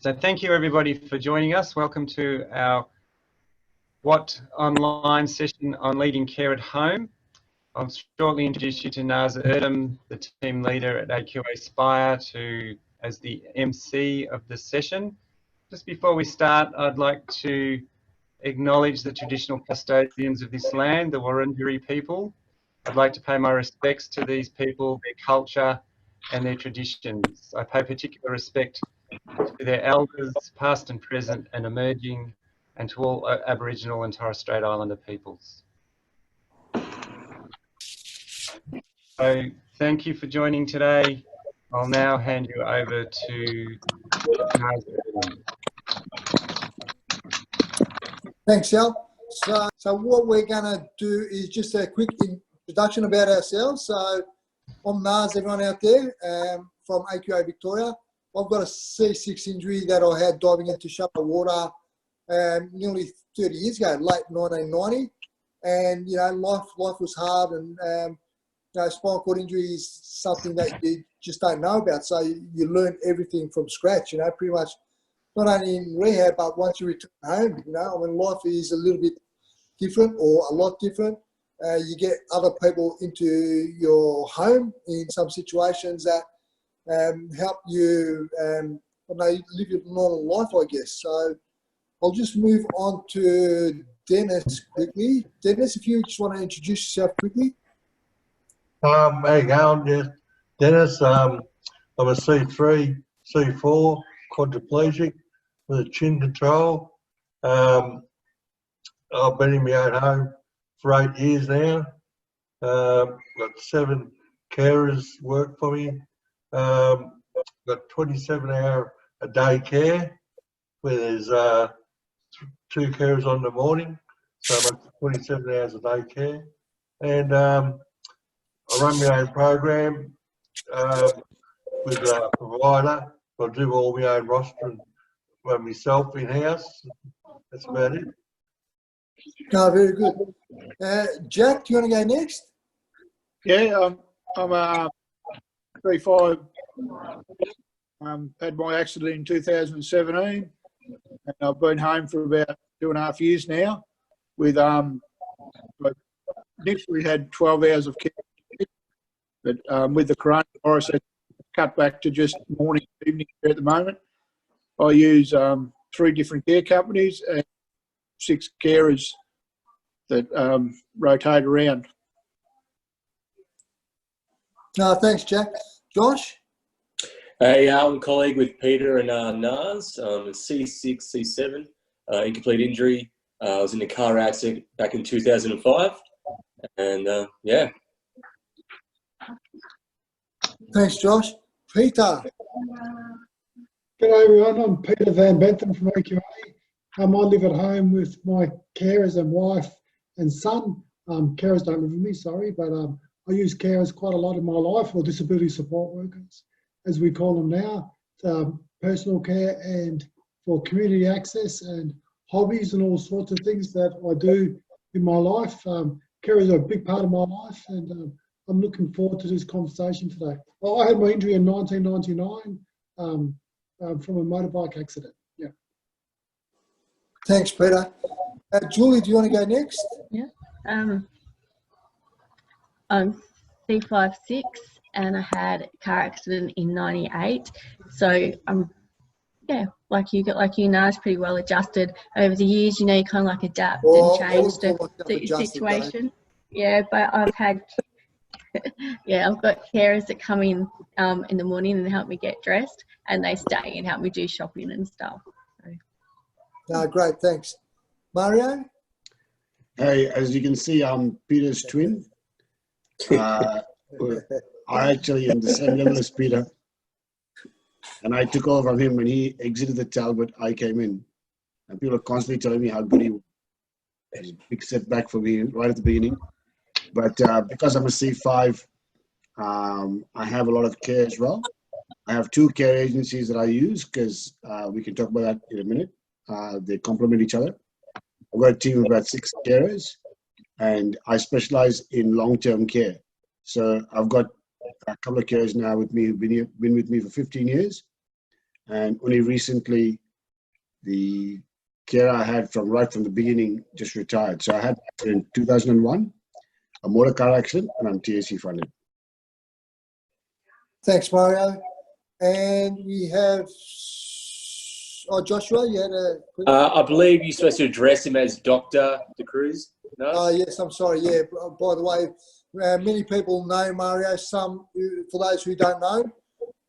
So thank you everybody for joining us. Welcome to our WOT online session on leading care at home. I'll shortly introduce you to Naz Erdem, the team leader at AQA Spire, as the MC of the session. Just before we start, I'd like to acknowledge the traditional custodians of this land, the Wurundjeri people. I'd like to pay my respects to these people, their culture and their traditions. I pay particular respect to their elders, past and present and emerging, and to all Aboriginal and Torres Strait Islander peoples. So thank you for joining today. I'll now hand you over to Naz Erdem. Thanks, Al. So what we're going to do is just a quick introduction about ourselves. So I'm Naz, everyone out there, from AQA Victoria. I've got a C6 injury that I had diving into shallow water nearly 30 years ago, late 1990. And, you know, life was hard, and, you know, spinal cord injury is something that you just don't know about. So you learn everything from scratch, you know, pretty much not only in rehab, but once you return home, you know, I mean, life is a little bit different or a lot different. You get other people into your home in some situations that help you live your normal life, I guess. So I'll just move on to Dennis quickly. Dennis, if you just want to introduce yourself quickly. Hey, Alan, yes. Dennis, I'm a C3, C4 quadriplegic with a chin control. I've been in my own home for 8 years now. Got 7 carers work for me. Got 27-hour-a-day care, where there's 2 carers on the morning, so I'm at 27 hours a day care. And I run my own program with a provider. I do all my own roster and run myself in-house. That's about it. No, very good. Jack, do you want to go next? Yeah, I'm a 3-5. Had my accident in 2017, and I've been home for about 2.5 years now. With I initially had 12 hours of care, but with the coronavirus, I cut back to just morning and evening care at the moment. I use 3 different care companies and 6 carers that rotate around. No, thanks, Jack. Josh? Hey, I'm a colleague with Peter and Naz. C6, C7, incomplete injury. I was in a car accident back in 2005, and yeah. Thanks, Josh. Peter? G'day everyone, I'm Peter Van Bentham from AQA. I live at home with my carers and wife and son. Carers don't live with me, sorry, but I use carers quite a lot in my life, or disability support workers, as we call them now, personal care and for community access and hobbies and all sorts of things that I do in my life. Carers are a big part of my life, and I'm looking forward to this conversation today. Well, I had my injury in 1999 from a motorbike accident. Yeah. Thanks, Peter. Julie, do you want to go next? Yeah. I'm C56 and I had a car accident in 98. So yeah, like you Naz, pretty well adjusted over the years. You know, you kind of like adapt and change to your situation. Yeah, but I've had I've got carers that come in the morning and help me get dressed, and they stay and help me do shopping and stuff. So. No, great, thanks. Mario? Hey, as you can see, I'm Peter's twin. I actually am the same level as Peter. And I took over from him when he exited the Talbot. I came in. And people are constantly telling me how good he was. It was a big setback for me right at the beginning. But because I'm a C5, I have a lot of care as well. I have 2 care agencies that I use because we can talk about that in a minute. They complement each other. I've got a team of about 6 carers, and I specialize in long-term care. So I've got a couple of carers now with me who've been with me for 15 years, and only recently the care I had right from the beginning just retired. So I had in 2001 a motor car accident, and I'm TAC funded. Thanks, Mario. And we have, Joshua, you had a quick... I believe you're supposed to address him as Dr. De Cruz. No? Oh, yes, I'm sorry. Yeah, by the way, many people know Mario. Some, for those who don't know,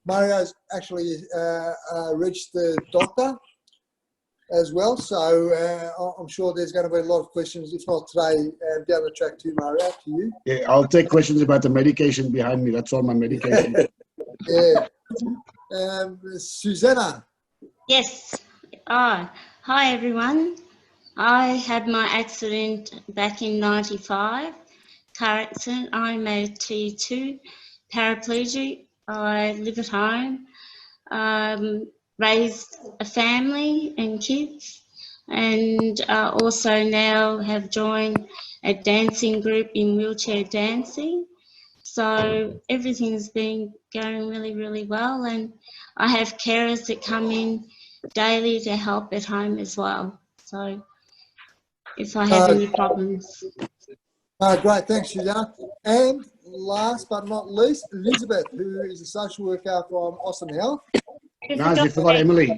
Mario's actually a registered doctor as well. So I'm sure there's going to be a lot of questions, if not today, down the track too, Mario, to you. Yeah, I'll take questions about the medication behind me. That's all my medication. Yeah. Susanna. Yes. Hi, everyone. I had my accident back in 95, car accident. I'm a T2 paraplegic. I live at home, raised a family and kids, and also now have joined a dancing group in wheelchair dancing. So everything's been going really, really well, and I have carers that come in daily to help at home as well. So if I have any problems. Great, thanks, Susanna. And last but not least, Elizabeth, who is a social worker from Austin Health. Naz, you forgot Emily.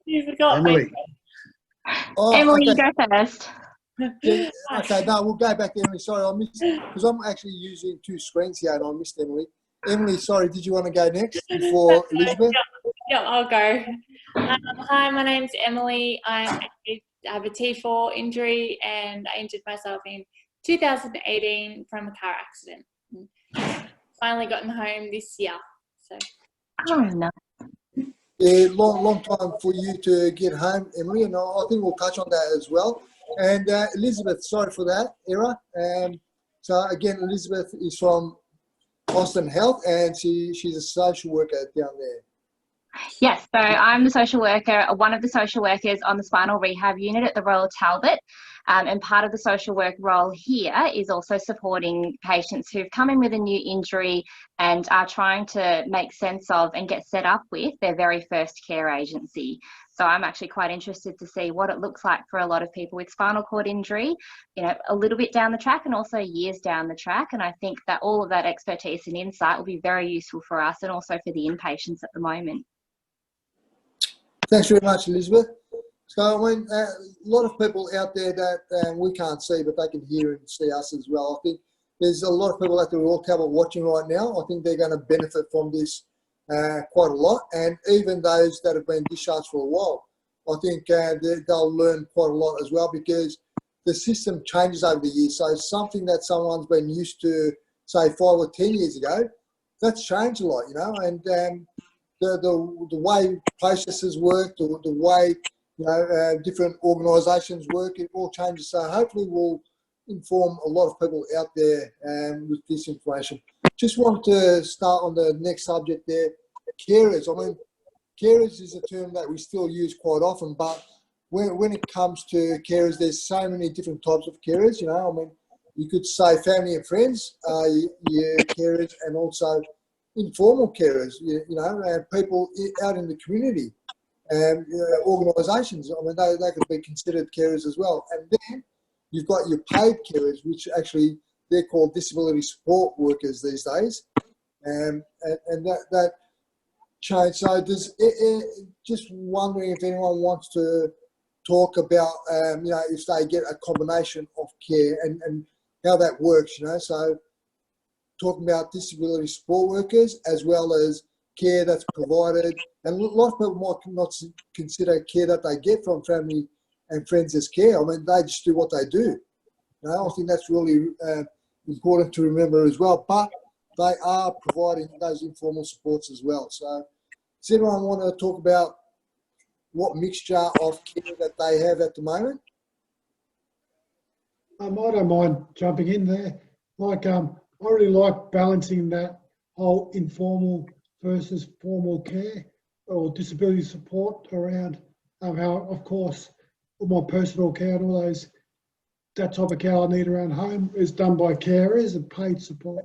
You forgot Emily. me. Oh, Emily, okay. you go first. Yeah, okay, no, we'll go back to Emily. Sorry, I missed, because I'm actually using two screens here and I missed Emily. Emily, sorry, did you want to go next before Elizabeth? Yeah, I'll go. Hi, my name's Emily. I have a T4 injury and I injured myself in 2018 from a car accident. Finally gotten home this year. So. Oh, no. Yeah, long time for you to get home, Emily, and I think we'll touch on that as well. And Elizabeth, sorry for that error. So again, Elizabeth is from Austin Health, and she's a social worker down there. Yes, so I'm the social worker, one of the social workers on the spinal rehab unit at the Royal Talbot, and part of the social work role here is also supporting patients who've come in with a new injury and are trying to make sense of and get set up with their very first care agency. So I'm actually quite interested to see what it looks like for a lot of people with spinal cord injury, you know, a little bit down the track and also years down the track. And I think that all of that expertise and insight will be very useful for us and also for the inpatients at the moment. Thanks very much, Elizabeth. So, I mean, a lot of people out there that we can't see, but they can hear and see us as well. I think there's a lot of people at the Royal Talbot watching right now. I think they're going to benefit from this quite a lot. And even those that have been discharged for a while, I think they'll learn quite a lot as well, because the system changes over the years. So something that someone's been used to, say, 5 or 10 years ago, that's changed a lot, you know, and the way processes work, the way, you know, different organisations work, it all changes. So hopefully we'll inform a lot of people out there with this information. Just want to start on the next subject there, carers. I mean, carers is a term that we still use quite often, but when it comes to carers, there's so many different types of carers, you know. I mean, you could say family and friends are your carers, and also informal carers, you know, people out in the community, and organisations. I mean, they could be considered carers as well. And then you've got your paid carers, which actually they're called disability support workers these days, and that change. So just wondering if anyone wants to talk about, you know, if they get a combination of care and how that works, you know. So talking about disability support workers as well as care that's provided. And a lot of people might not consider care that they get from family and friends as care. I mean, they just do what they do. You know, I think that's really important to remember as well. But they are providing those informal supports as well. So does anyone want to talk about what mixture of care that they have at the moment? I don't mind jumping in there. Like, I really like balancing that whole informal versus formal care or disability support around how, of course, all my personal care and all those, that type of care I need around home is done by carers and paid support.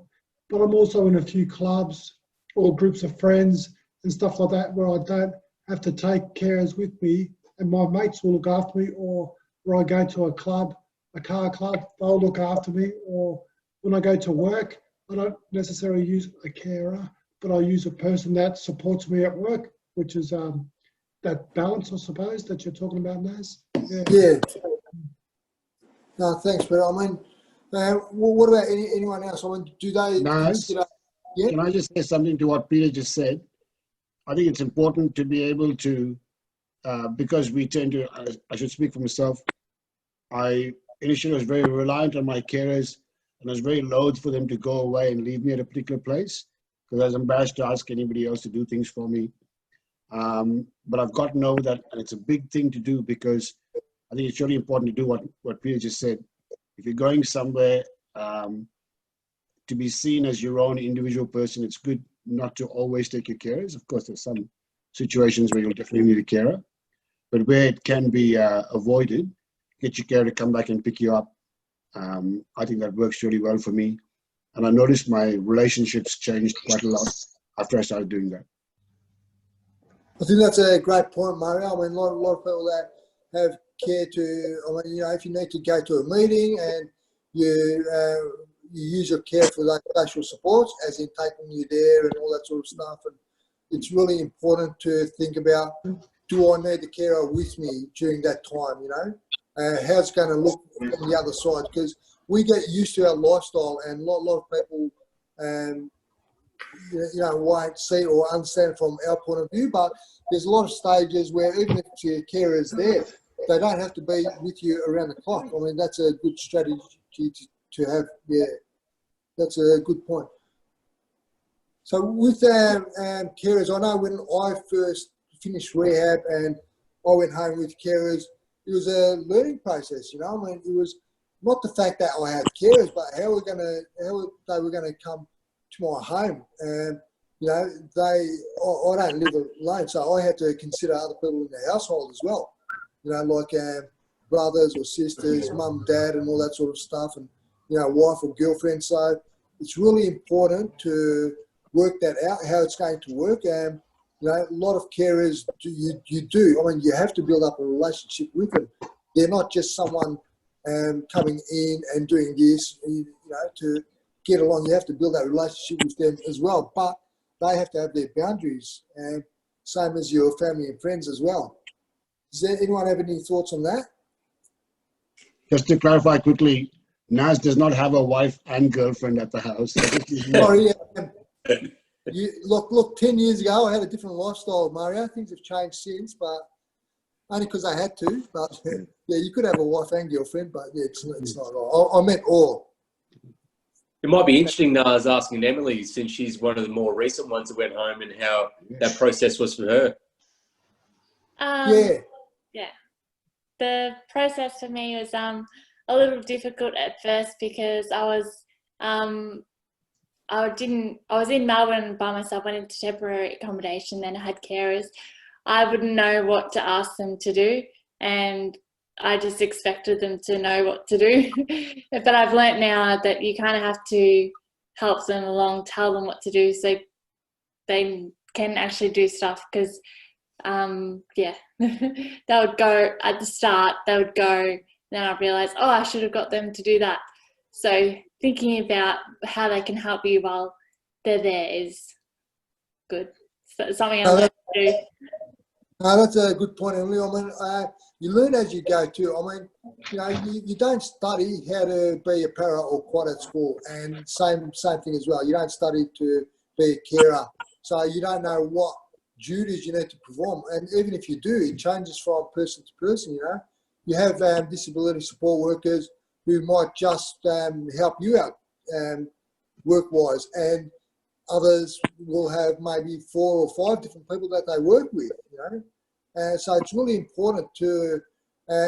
But I'm also in a few clubs or groups of friends and stuff like that, where I don't have to take carers with me, and my mates will look after me, or where I go to a club, a car club, they'll look after me, or when I go to work, I don't necessarily use a carer, but I use a person that supports me at work, which is that balance, I suppose, that you're talking about, Naz. Yeah. No, thanks, but I mean, what about anyone else? I mean, do they Naz, consider? Yeah. can I just say something to what Peter just said? I think it's important to be able to, because we tend to, I should speak for myself, I initially was very reliant on my carers, and I was very loath for them to go away and leave me at a particular place, because I was embarrassed to ask anybody else to do things for me. But I've gotten over that, and it's a big thing to do, because I think it's really important to do what Peter just said. If you're going somewhere to be seen as your own individual person, it's good not to always take your carers. Of course, there's some situations where you'll definitely need a carer, but where it can be avoided, get your carer to come back and pick you up. I think that works really well for me. And I noticed my relationships changed quite a lot after I started doing that. I think that's a great point, Mario. I mean, a lot of people that have care to, I mean, you know, if you need to go to a meeting and you use your care for like social supports, as in taking you there and all that sort of stuff. And it's really important to think about, do I need the carer with me during that time, you know? How's it going to look on the other side? Because we get used to our lifestyle, and a lot of people, you know, won't see or understand from our point of view. But there's a lot of stages where even if your carer is there, they don't have to be with you around the clock. I mean, that's a good strategy to have. Yeah, that's a good point. So with carers, I know when I first finished rehab and I went home with carers, it was a learning process, you know. I mean, it was not the fact that I had carers, but how they were gonna come to my home. And you know, I don't live alone, so I had to consider other people in the household as well. You know, like brothers or sisters, mum, dad, and all that sort of stuff, and you know, wife or girlfriend. So it's really important to work that out, how it's going to work. And you know, a lot of carers you do. I mean, you have to build up a relationship with them. They're not just someone coming in and doing this. You know, to get along, you have to build that relationship with them as well. But they have to have their boundaries, and same as your family and friends as well. Does there anyone have any thoughts on that? Just to clarify quickly, Naz does not have a wife and girlfriend at the house. Sorry, look, 10 years ago, I had a different lifestyle, Mario. Things have changed since, but only because I had to. But yeah, you could have a wife and girlfriend, but yeah, it's not right. I meant all. It might be interesting, Naz, asking Emily, since she's one of the more recent ones that went home, and how that process was for her. Yeah. The process for me was a little difficult at first, because I was in Melbourne by myself, went into temporary accommodation, then I had carers. I wouldn't know what to ask them to do, and I just expected them to know what to do. But I've learnt now that you kind of have to help them along, tell them what to do, so they can actually do stuff. Because yeah, they would go at the start, they would go, then I'd realise, oh, I should have got them to do that. So thinking about how they can help you while they're there is good. So something I learned to do. No, that's a good point, Emily. I mean, you learn as you go too. I mean, you know, you don't study how to be a para or quad at school, and same thing as well. You don't study to be a carer, so you don't know what duties you need to perform. And even if you do, it changes from person to person. You know, you have disability support workers who might just help you out work-wise, and others will have maybe 4 or 5 different people that they work with. You know, so it's really important to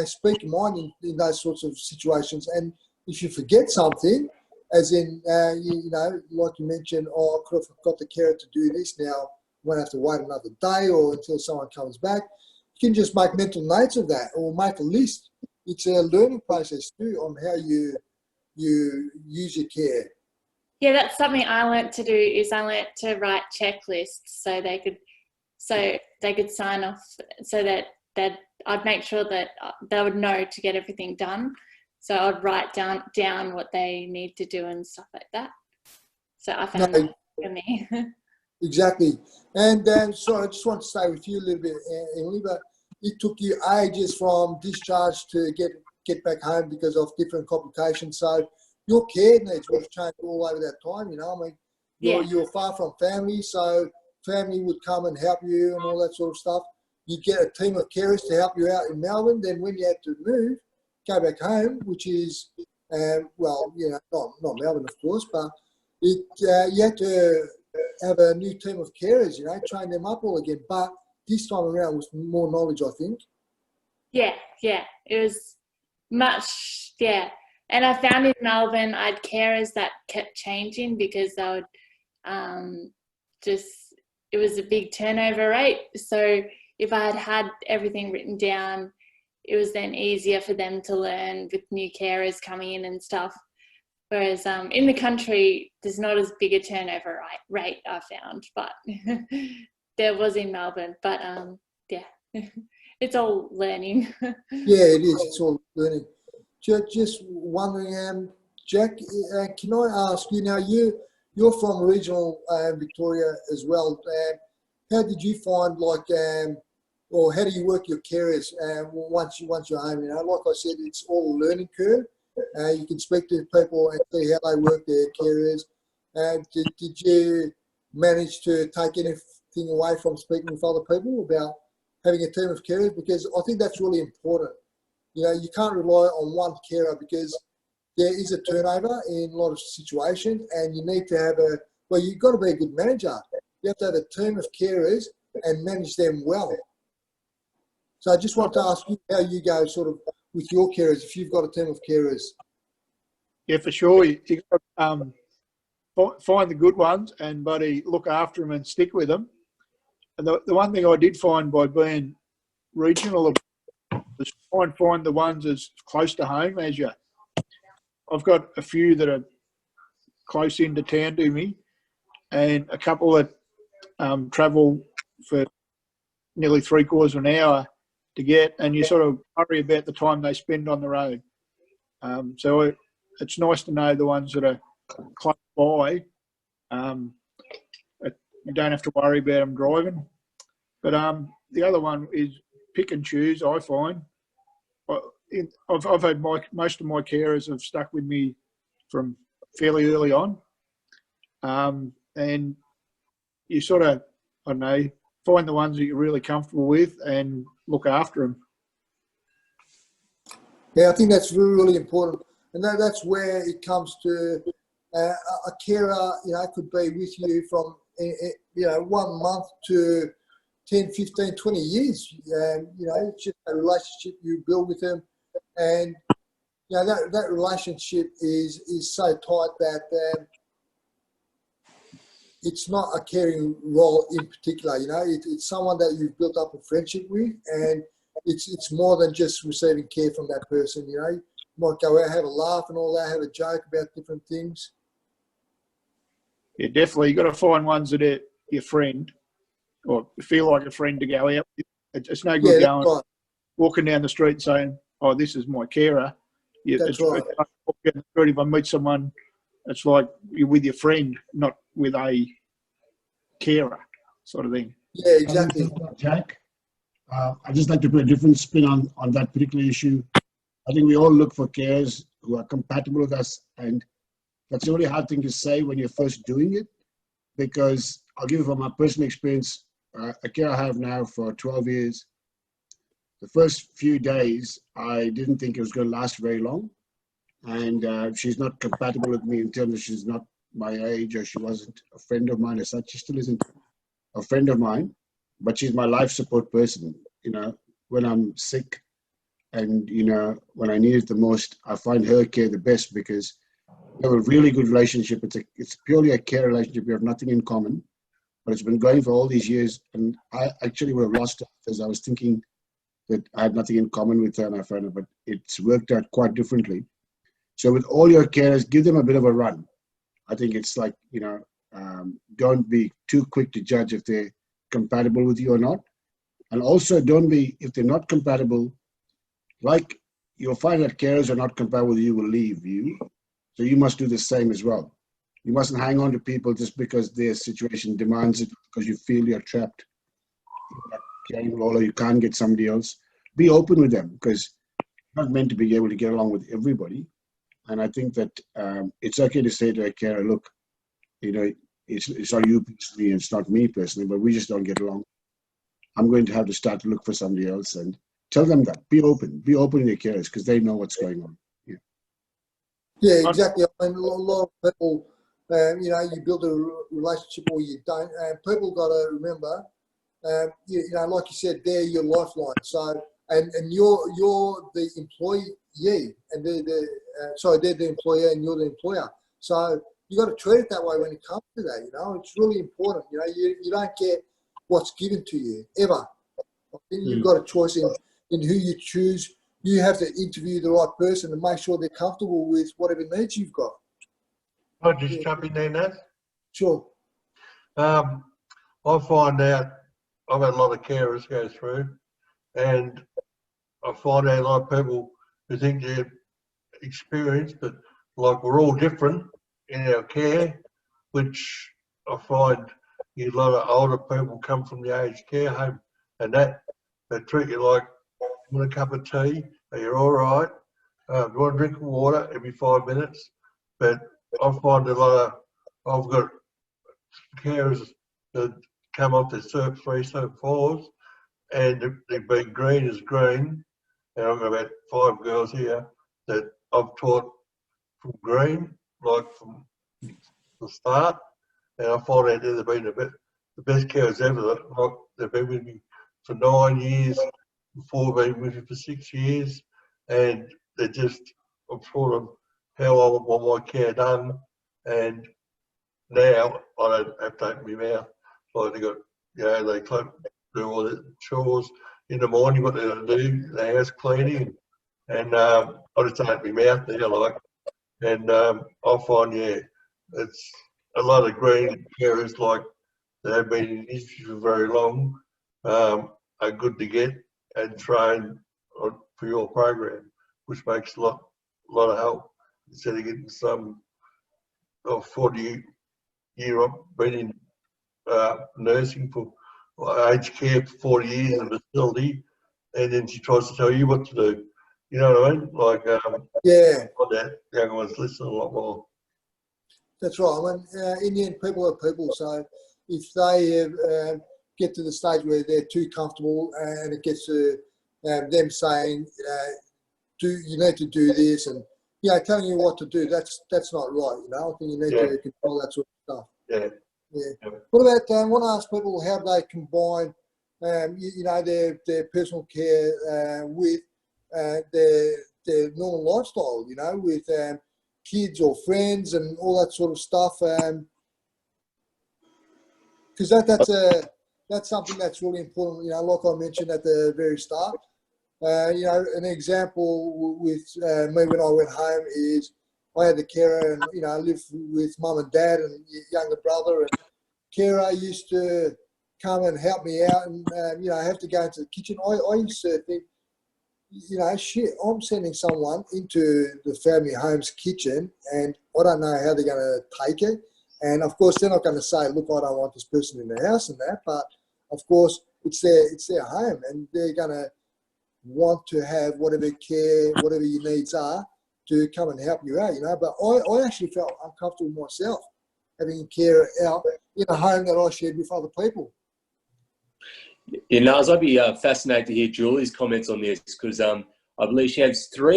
speak your mind in those sorts of situations. And if you forget something, as in you know, like you mentioned, oh, I could have got the carer to do this now. Won't have to wait another day or until someone comes back. You can just make mental notes of that, or make a list. It's a learning process too on how you use your care. Yeah, that's something I learnt to do. Is I learnt to write checklists so they could so they could sign off, so that I'd make sure that they would know to get everything done. So I'd write down what they need to do and stuff like that. So I found that for me. Exactly. And so I just want to stay with you a little bit, Emily, but it took you ages from discharge to get back home because of different complications. So your care needs would have changed all over that time, you know. I mean, you're far from family, so family would come and help you and all that sort of stuff. You get a team of carers to help you out in Melbourne. Then when you had to move, go back home, which is, well, you know, not Melbourne, of course, but you had to have a new team of carers, you know, train them up all again. But this time around was more knowledge, I think. Yeah, it was much, And I found in Melbourne, I had carers that kept changing because they would it was a big turnover rate. So if I had everything written down, it was then easier for them to learn with new carers coming in and stuff. Whereas in the country, there's not as big a turnover rate, I found, but there was in Melbourne. But it's all learning. Yeah, it is. It's all learning. Just wondering, Jack, can I ask you now? You're from regional Victoria as well. How did you find, or how do you work your carers once you're home? You know, like I said, it's all a learning curve. You can speak to people and see how they work their carers. Did you manage to take anything away from speaking with other people about having a team of carers? Because I think that's really important. You know, you can't rely on one carer because there is a turnover in a lot of situations, and you need to have you've got to be a good manager. You have to have a team of carers and manage them well. So I just want to ask you how you go sort of with your carers, if you've got a team of carers. Yeah, for sure. You got to find the good ones and, buddy, look after them and stick with them. And the one thing I did find by being regional is try and find the ones as close to home as you. I've got a few that are close into town to me and a couple that travel for nearly 3/4 of an hour to get, and you sort of worry about the time they spend on the road. So it's nice to know the ones that are close by. You don't have to worry about them driving. But the other one is pick and choose, I find. I've had most of my carers have stuck with me from fairly early on. And you sort of, I don't know, find the ones that you're really comfortable with and look after them. Yeah, I think that's really, really important. And that's where it comes to a carer, you know, could be with you from, 1 month to 10, 15, 20 years. You know, it's just a relationship you build with them. And, you know, that relationship is so tight that it's not a caring role in particular, you know. It's someone that you've built up a friendship with, and it's more than just receiving care from that person, you know. You might go out, have a laugh and all that, have a joke about different things. Yeah, definitely. You've got to find ones that are your friend or feel like a friend to go out with. It's no good going, walking down the street and saying, oh, this is my carer. Yeah, that's right. If I meet someone, it's like you're with your friend, not with a carer sort of thing. Yeah, exactly. Jack, I'd just like to put a different spin on that particular issue. I think we all look for carers who are compatible with us, and that's a really hard thing to say when you're first doing it, because I'll give you from my personal experience, a carer I have now for 12 years. The first few days, I didn't think it was going to last very long. And she's not compatible with me in terms of she's not my age, or she wasn't a friend of mine as such. She still isn't a friend of mine, but she's my life support person. You know, when I'm sick and, you know, when I need it the most, I find her care the best because we have a really good relationship. It's purely a care relationship. We have nothing in common, but it's been going for all these years. And I actually would have lost it because I was thinking that I had nothing in common with her and I found it, but it's worked out quite differently. So with all your carers, give them a bit of a run. I think it's like, you know, don't be too quick to judge if they're compatible with you or not. And also don't be, if they're not compatible, like you'll find that carers are not compatible with you will leave you. So you must do the same as well. You mustn't hang on to people just because their situation demands it, because you feel you're trapped. Or you can't get somebody else. Be open with them, because you're not meant to be able to get along with everybody. And I think that it's okay to say to a carer, look, you know, it's not you personally, it's not me personally, but we just don't get along. I'm going to have to start to look for somebody else, and tell them that. Be open with your carers, because they know what's going on. Yeah, exactly. I mean, a lot of people, you know, you build a relationship or you don't. And people got to remember, you know, like you said, they're your lifeline. So, and you're the employee, and they're the employer, and you're the employer. So you got to treat it that way when it comes to that. You know, it's really important. You know, you don't get what's given to you ever. You've got a choice in who you choose. You have to interview the right person and make sure they're comfortable with whatever needs you've got. I'll just jump in there, Nat. Sure. I find out I've had a lot of carers go through, and I find out a lot of people who think they're experienced, but like we're all different in our care, which I find a lot of older people come from the aged care home, and that they treat you like you want a cup of tea, you're all right. You want a drink of water every 5 minutes, but I find I've got carers that come off their cert 3, cert 4s, and they've been green as green. And I've got about 5 girls here that I've taught from green, like from the start, and I find out they've been the best carers ever. Like they've been with me for 9 years, before been with me for 6 years, and they're just, I've taught them how I want my care done, and now I don't have to open my mouth. Like they got, you know, they do all the chores in the morning, what they're going to do, the house cleaning, and I just don't open my mouth there, like, and I find, yeah, it's a lot of green carers, like, that have been in the industry for very long, are good to get and train for your program, which makes a lot of help, instead of getting some 40-year I've been in nursing for aged care for 40 years in a facility, and then she tries to tell you what to do. You know what I mean? Like, yeah, that young ones listen a lot more. That's right. I mean, in the end, people are people. So if they get to the stage where they're too comfortable, and it gets to them saying, you need to do this, and telling you what to do, that's not right. You know, I think you need to control that sort of stuff. Yeah. Yeah. What about? I want to ask people how they combine, their personal care with their normal lifestyle. You know, with kids or friends and all that sort of stuff. Because that's something that's really important. You know, like I mentioned at the very start. An example with me when I went home is I had the carer, and I lived with mum and dad and younger brother, and carer used to come and help me out, and I have to go into the kitchen. I used to think, shit, I'm sending someone into the family home's kitchen, and I don't know how they're going to take it. And of course, they're not going to say, look, I don't want this person in the house and that, but of course, it's their home, and they're going to want to have whatever care, whatever your needs are, to come and help you out, But I actually felt uncomfortable myself having a carer out in a home that I shared with other people. Yeah, Naz, I'd be fascinated to hear Julie's comments on this, because I believe she has two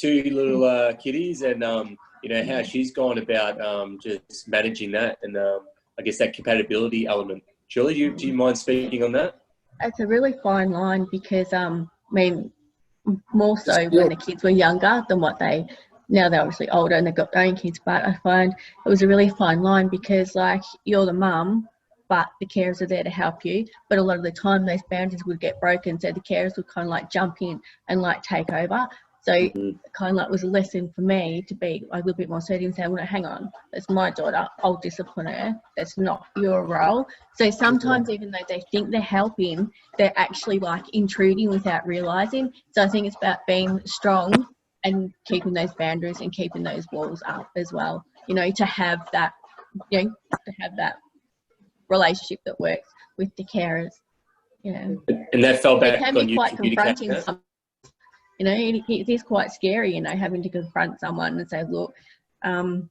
little kiddies, and how she's gone about just managing that, and I guess that compatibility element. Julie, do you mind speaking on that? It's a really fine line, because more so when the kids were younger than what now they're obviously older and they've got their own kids, but I find it was a really fine line, because like, you're the mum, but the carers are there to help you, but a lot of the time those boundaries would get broken, so the carers would kind of like jump in and like take over. So kind of like was a lesson for me to be like a little bit more assertive and say, well, no, hang on, that's my daughter, I'll discipline her. That's not your role. So sometimes even though they think they're helping, they're actually like intruding without realising. So I think it's about being strong and keeping those boundaries and keeping those walls up as well, you know, to have that, you know, to have that relationship that works with the carers. Yeah. And that fell back it can on be you quite confronting. communicating. You know, it is quite scary, you know, having to confront someone and say, look, you're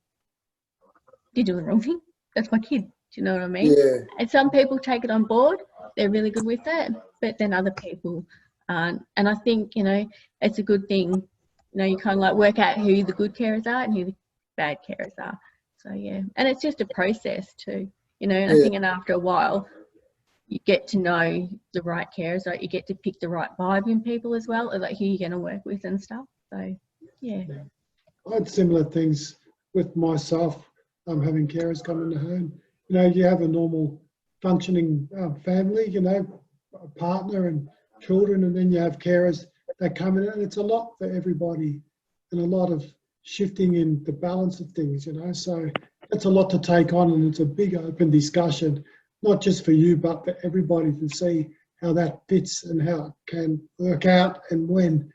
doing the wrong thing. That's my kid. Do you know what I mean? Yeah. And some people take it on board. They're really good with it. But then other people aren't. And I think, you know, it's a good thing. You know, you kind of like work out who the good carers are and who the bad carers are. So, yeah. And it's just a process too, you know. And I think after a while, you get to know the right carers, like you get to pick the right vibe in people as well, like who you're going to work with and stuff. So, yeah. I had similar things with myself, having carers come in the home. You know, you have a normal functioning family, you know, a partner and children, and then you have carers that come in, and it's a lot for everybody and a lot of shifting in the balance of things, you know. So it's a lot to take on, and it's a big open discussion, not just for you, but for everybody to see how that fits and how it can work out and when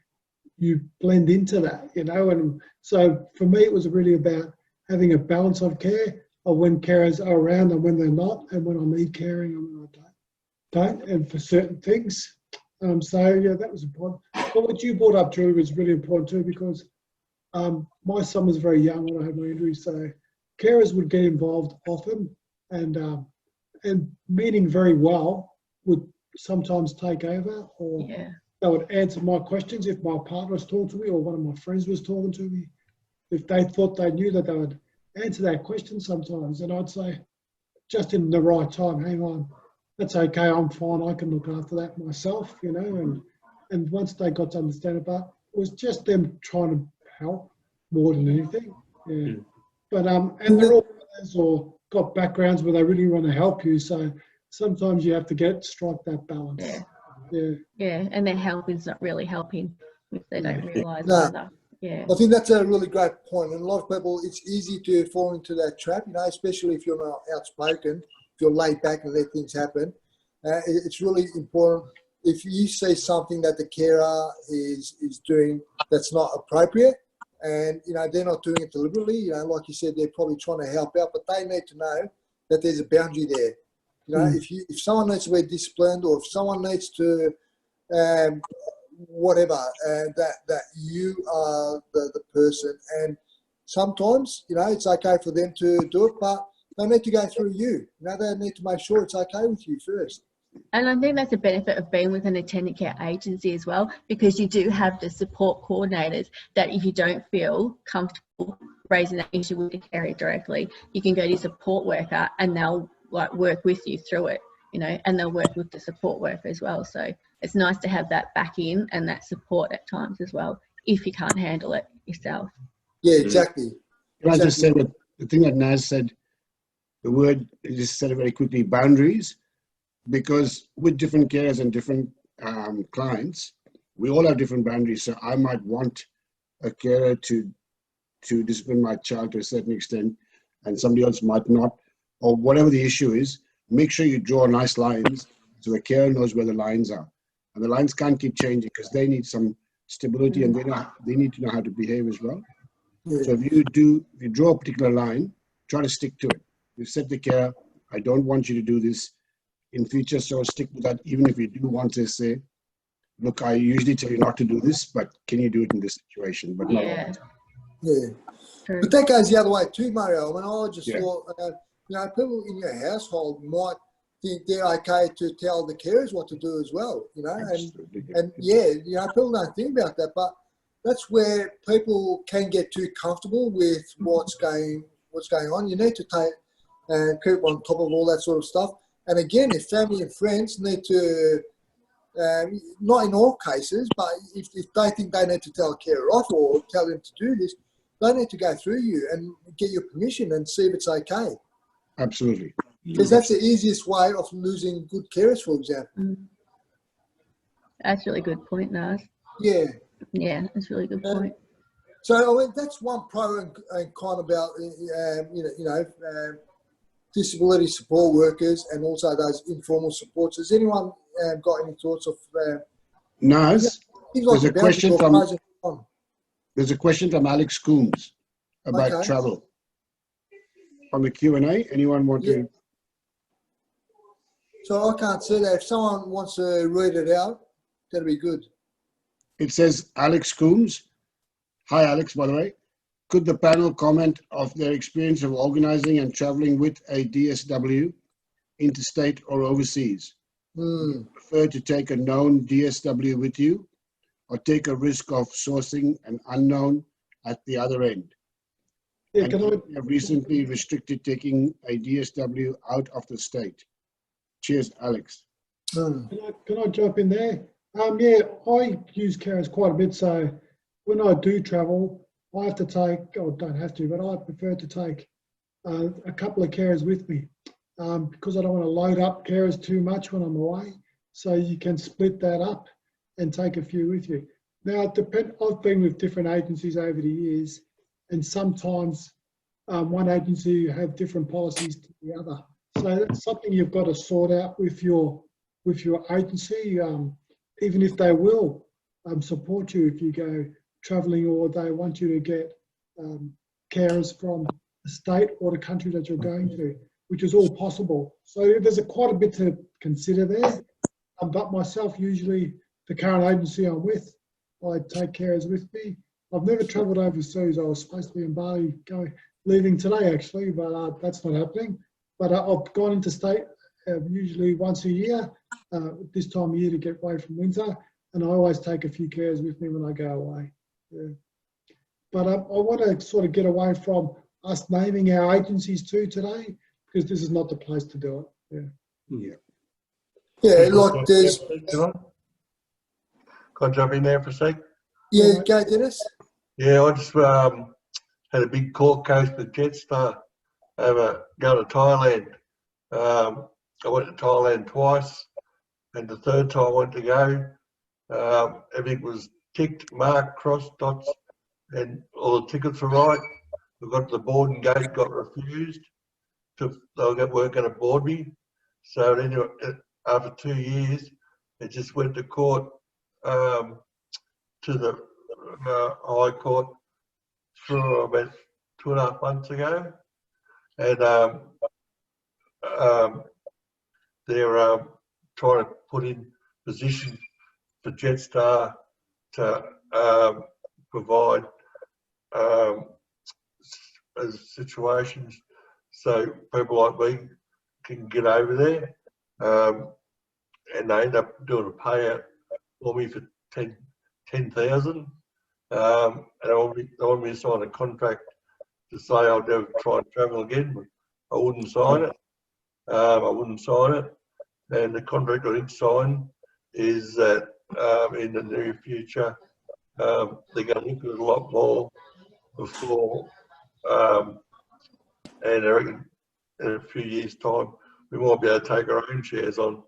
you blend into that, you know. And so for me, it was really about having a balance of care of when carers are around and when they're not, and when I need caring and when I don't, and for certain things. So, yeah, that was important. But what you brought up, Julie, was really important too, because my son was very young when I had my injury, so carers would get involved often, and meaning very well would sometimes take over, or they would answer my questions if my partner was talking to me or one of my friends was talking to me. If they thought they knew, that they would answer that question sometimes, and I'd say, just in the right time, hang on, that's okay, I'm fine, I can look after that myself, you know. And once they got to understand it, but it was just them trying to help more than anything. Yeah. But and they're all brothers or got backgrounds where they really want to help you, so sometimes you have to strike that balance. Yeah, And their helping's not really helping if they don't realise No. either. Yeah, I think that's a really great point, and a lot of people, it's easy to fall into that trap, you know, especially if you're not outspoken, if you're laid back and let things happen. It's really important if you say something that the carer is doing that's not appropriate, and, you know, they're not doing it deliberately, you know, like you said, they're probably trying to help out, but they need to know that there's a boundary there. You know, if someone needs to be disciplined, or if someone needs to, whatever, that you are the person. And sometimes, you know, it's okay for them to do it, but they need to go through you. You know, they need to make sure it's okay with you first. and I think that's a benefit of being with an attendant care agency as well, because you do have the support coordinators that if you don't feel comfortable raising that issue with the carer directly, you can go to your support worker and they'll like work with you through it, you know, and they'll work with the support worker as well. So it's nice to have that back in and that support at times as well, if you can't handle it yourself. Yeah, exactly. Can I just say that the thing that Naz said, the word, you just said it very quickly, boundaries, because with different carers and different clients, we all have different boundaries. So I might want a carer to discipline my child to a certain extent, and somebody else might not, or whatever the issue is. Make sure you draw nice lines so the carer knows where the lines are. And the lines can't keep changing because they need some stability, and they need to know how to behave as well. Yeah. So if you draw a particular line, try to stick to it. You said to the carer, I don't want you to do this in future, so stick with that. Even if you do want to say, look, I usually tell you not to do this, but can you do it in this situation? But not always. Yeah. But that goes the other way too, Mario. I mean, I just thought, you know, people in your household might think they're okay to tell the carers what to do as well, you know. And yeah, you know, people don't think about that, but that's where people can get too comfortable with what's going on. You need to take and keep on top of all that sort of stuff. And again, if family and friends need to, not in all cases, but if they think they need to tell a carer off or tell them to do this, they need to go through you and get your permission and see if it's okay. Absolutely. Because that's the easiest way of losing good carers, for example. That's a really good point, Naz. Yeah. Yeah, that's a really good point. So I mean, that's one pro and con about disability support workers and also those informal supports. Has anyone got any thoughts of? Naz, Things like there's a question from pros and cons. there's a question from Alex Coombs about Okay. travel. On the Q&A, anyone want to? So I can't see that. If someone wants to read it out, that'd be good. It says Alex Coombs. Hi, Alex, by the way. Could the panel comment of their experience of organizing and traveling with a DSW, interstate or overseas? Do you prefer to take a known DSW with you or take a risk of sourcing an unknown at the other end? Yeah, And we have recently restricted taking a DSW out of the state. Cheers, Alex. Can I jump in there? Yeah, I use carers quite a bit. So when I do travel, I have to take, or don't have to, but I prefer to take a couple of carers with me because I don't want to load up carers too much when I'm away. So you can split that up and take a few with you. Now, I've been with different agencies over the years, and sometimes one agency have different policies to the other. So that's something you've got to sort out with your agency, even if they will support you if you go travelling or they want you to get carers from the state or the country that you're going to, which is all possible. So there's quite a bit to consider there. But myself, usually the current agency I'm with, I take carers with me. I've never travelled overseas. I was supposed to be in Bali leaving today actually, but that's not happening. But I've gone interstate usually once a year, this time of year to get away from winter, and I always take a few carers with me when I go away. Yeah. But I want to sort of get away from us naming our agencies too today, because this is not the place to do it. Yeah. Yeah, like there's. Can I jump in there for a sec? Yeah, go Dennis. Yeah, I just had a big court case with Jetstar over going to Thailand. I went to Thailand twice, and the third time I went to go, everything was ticked, marked, crossed, dots, and all the tickets were right. We got to the boarding gate, got refused. They weren't going to board me. So anyway, after 2 years, it just went to court, to the High Court for about 2.5 months ago. And they're trying to put in position for Jetstar to provide situations so people like me can get over there. And they end up doing a payout for me for 10,000. And they want me to sign a contract to say I'll never try and travel again, but I wouldn't sign it. And the contract I did sign is that in the near future, they're going to look at a lot more before, and I reckon in a few years' time, we might be able to take our own shares on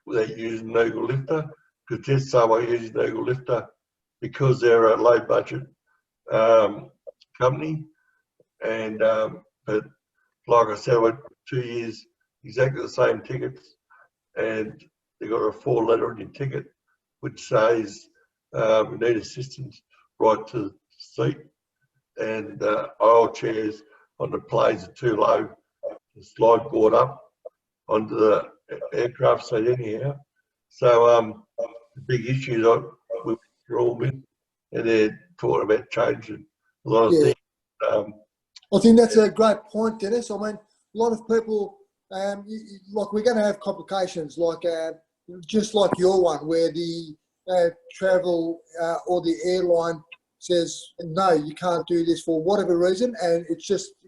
without using Nogal Lifter, because Jetstar won't use Nogal Lifter because they're a low budget company. And but like I said, I went 2 years, exactly the same tickets, and they got a 4-letter on your ticket which says we need assistance right to the seat, and aisle chairs on the planes are too low to slide board up onto the aircraft seat anyhow. So the big issues we're all with, and they're talking about changing a lot of things. I think that's a great point, Dennis. I mean, a lot of people, like we're going to have complications, like just like your one, where the travel or the airline says, no, you can't do this for whatever reason, and it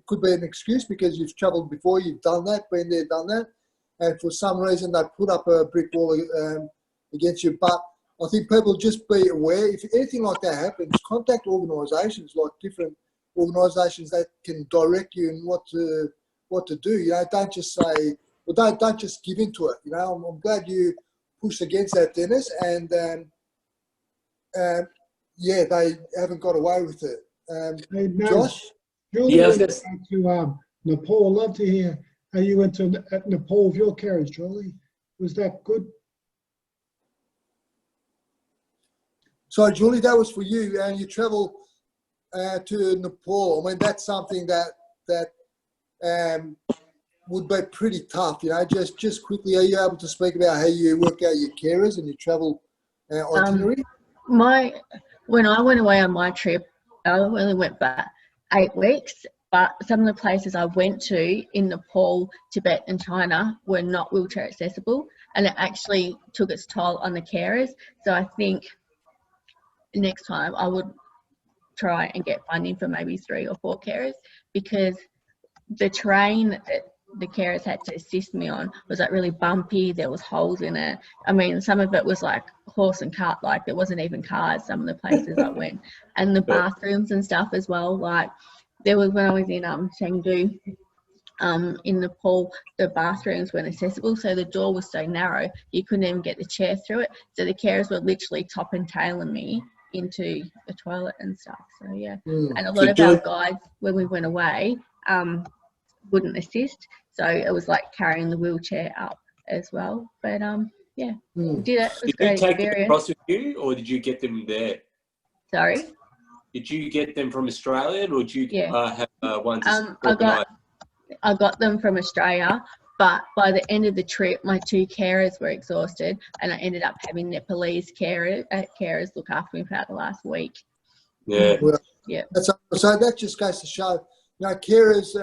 could be an excuse because you've travelled before, you've done that, been there, done that, and for some reason they put up a brick wall against you. But I think people just be aware, if anything like that happens, contact organisations, like different organisations that can direct you in what to do. You know, don't just say, well, don't just give into it. You know, I'm glad you pushed against that, Dennis, and yeah, they haven't got away with it. Hey, no, Josh? Julie Yeah, I was went gonna to Nepal. Love to hear how you went to Nepal with your carers, Julie. Was that good? So, Julie, that was for you, and you travel to Nepal. I mean, that's something that would be pretty tough. You know, just quickly, are you able to speak about how you work out your carers and your travel itinerary? When I went away on my trip, I only went for 8 weeks, but some of the places I went to in Nepal, Tibet and China were not wheelchair accessible, and it actually took its toll on the carers. So I think next time I would try and get funding for maybe 3 or 4 carers, because the terrain that the carers had to assist me on was like really bumpy. There was holes in it. I mean, some of it was like horse and cart, like there wasn't even cars, some of the places I went. And the bathrooms and stuff as well, like there was, when I was in Chengdu, in Nepal, the bathrooms weren't accessible, so the door was so narrow you couldn't even get the chair through it. So the carers were literally top and tailing me into the toilet and stuff. So yeah, and a lot of our guides when we went away wouldn't assist, so it was like carrying the wheelchair up as well. But yeah, we did it. It was a great Did you take them experience. across with you, or did you get them there? Sorry? Did you get them from Australia, or did you have ones I got them from Australia, but by the end of the trip, my 2 carers were exhausted, and I ended up having Nepalese carers look after me for about the last week. Yeah. Well, yeah. So that just goes to show, you know, carers,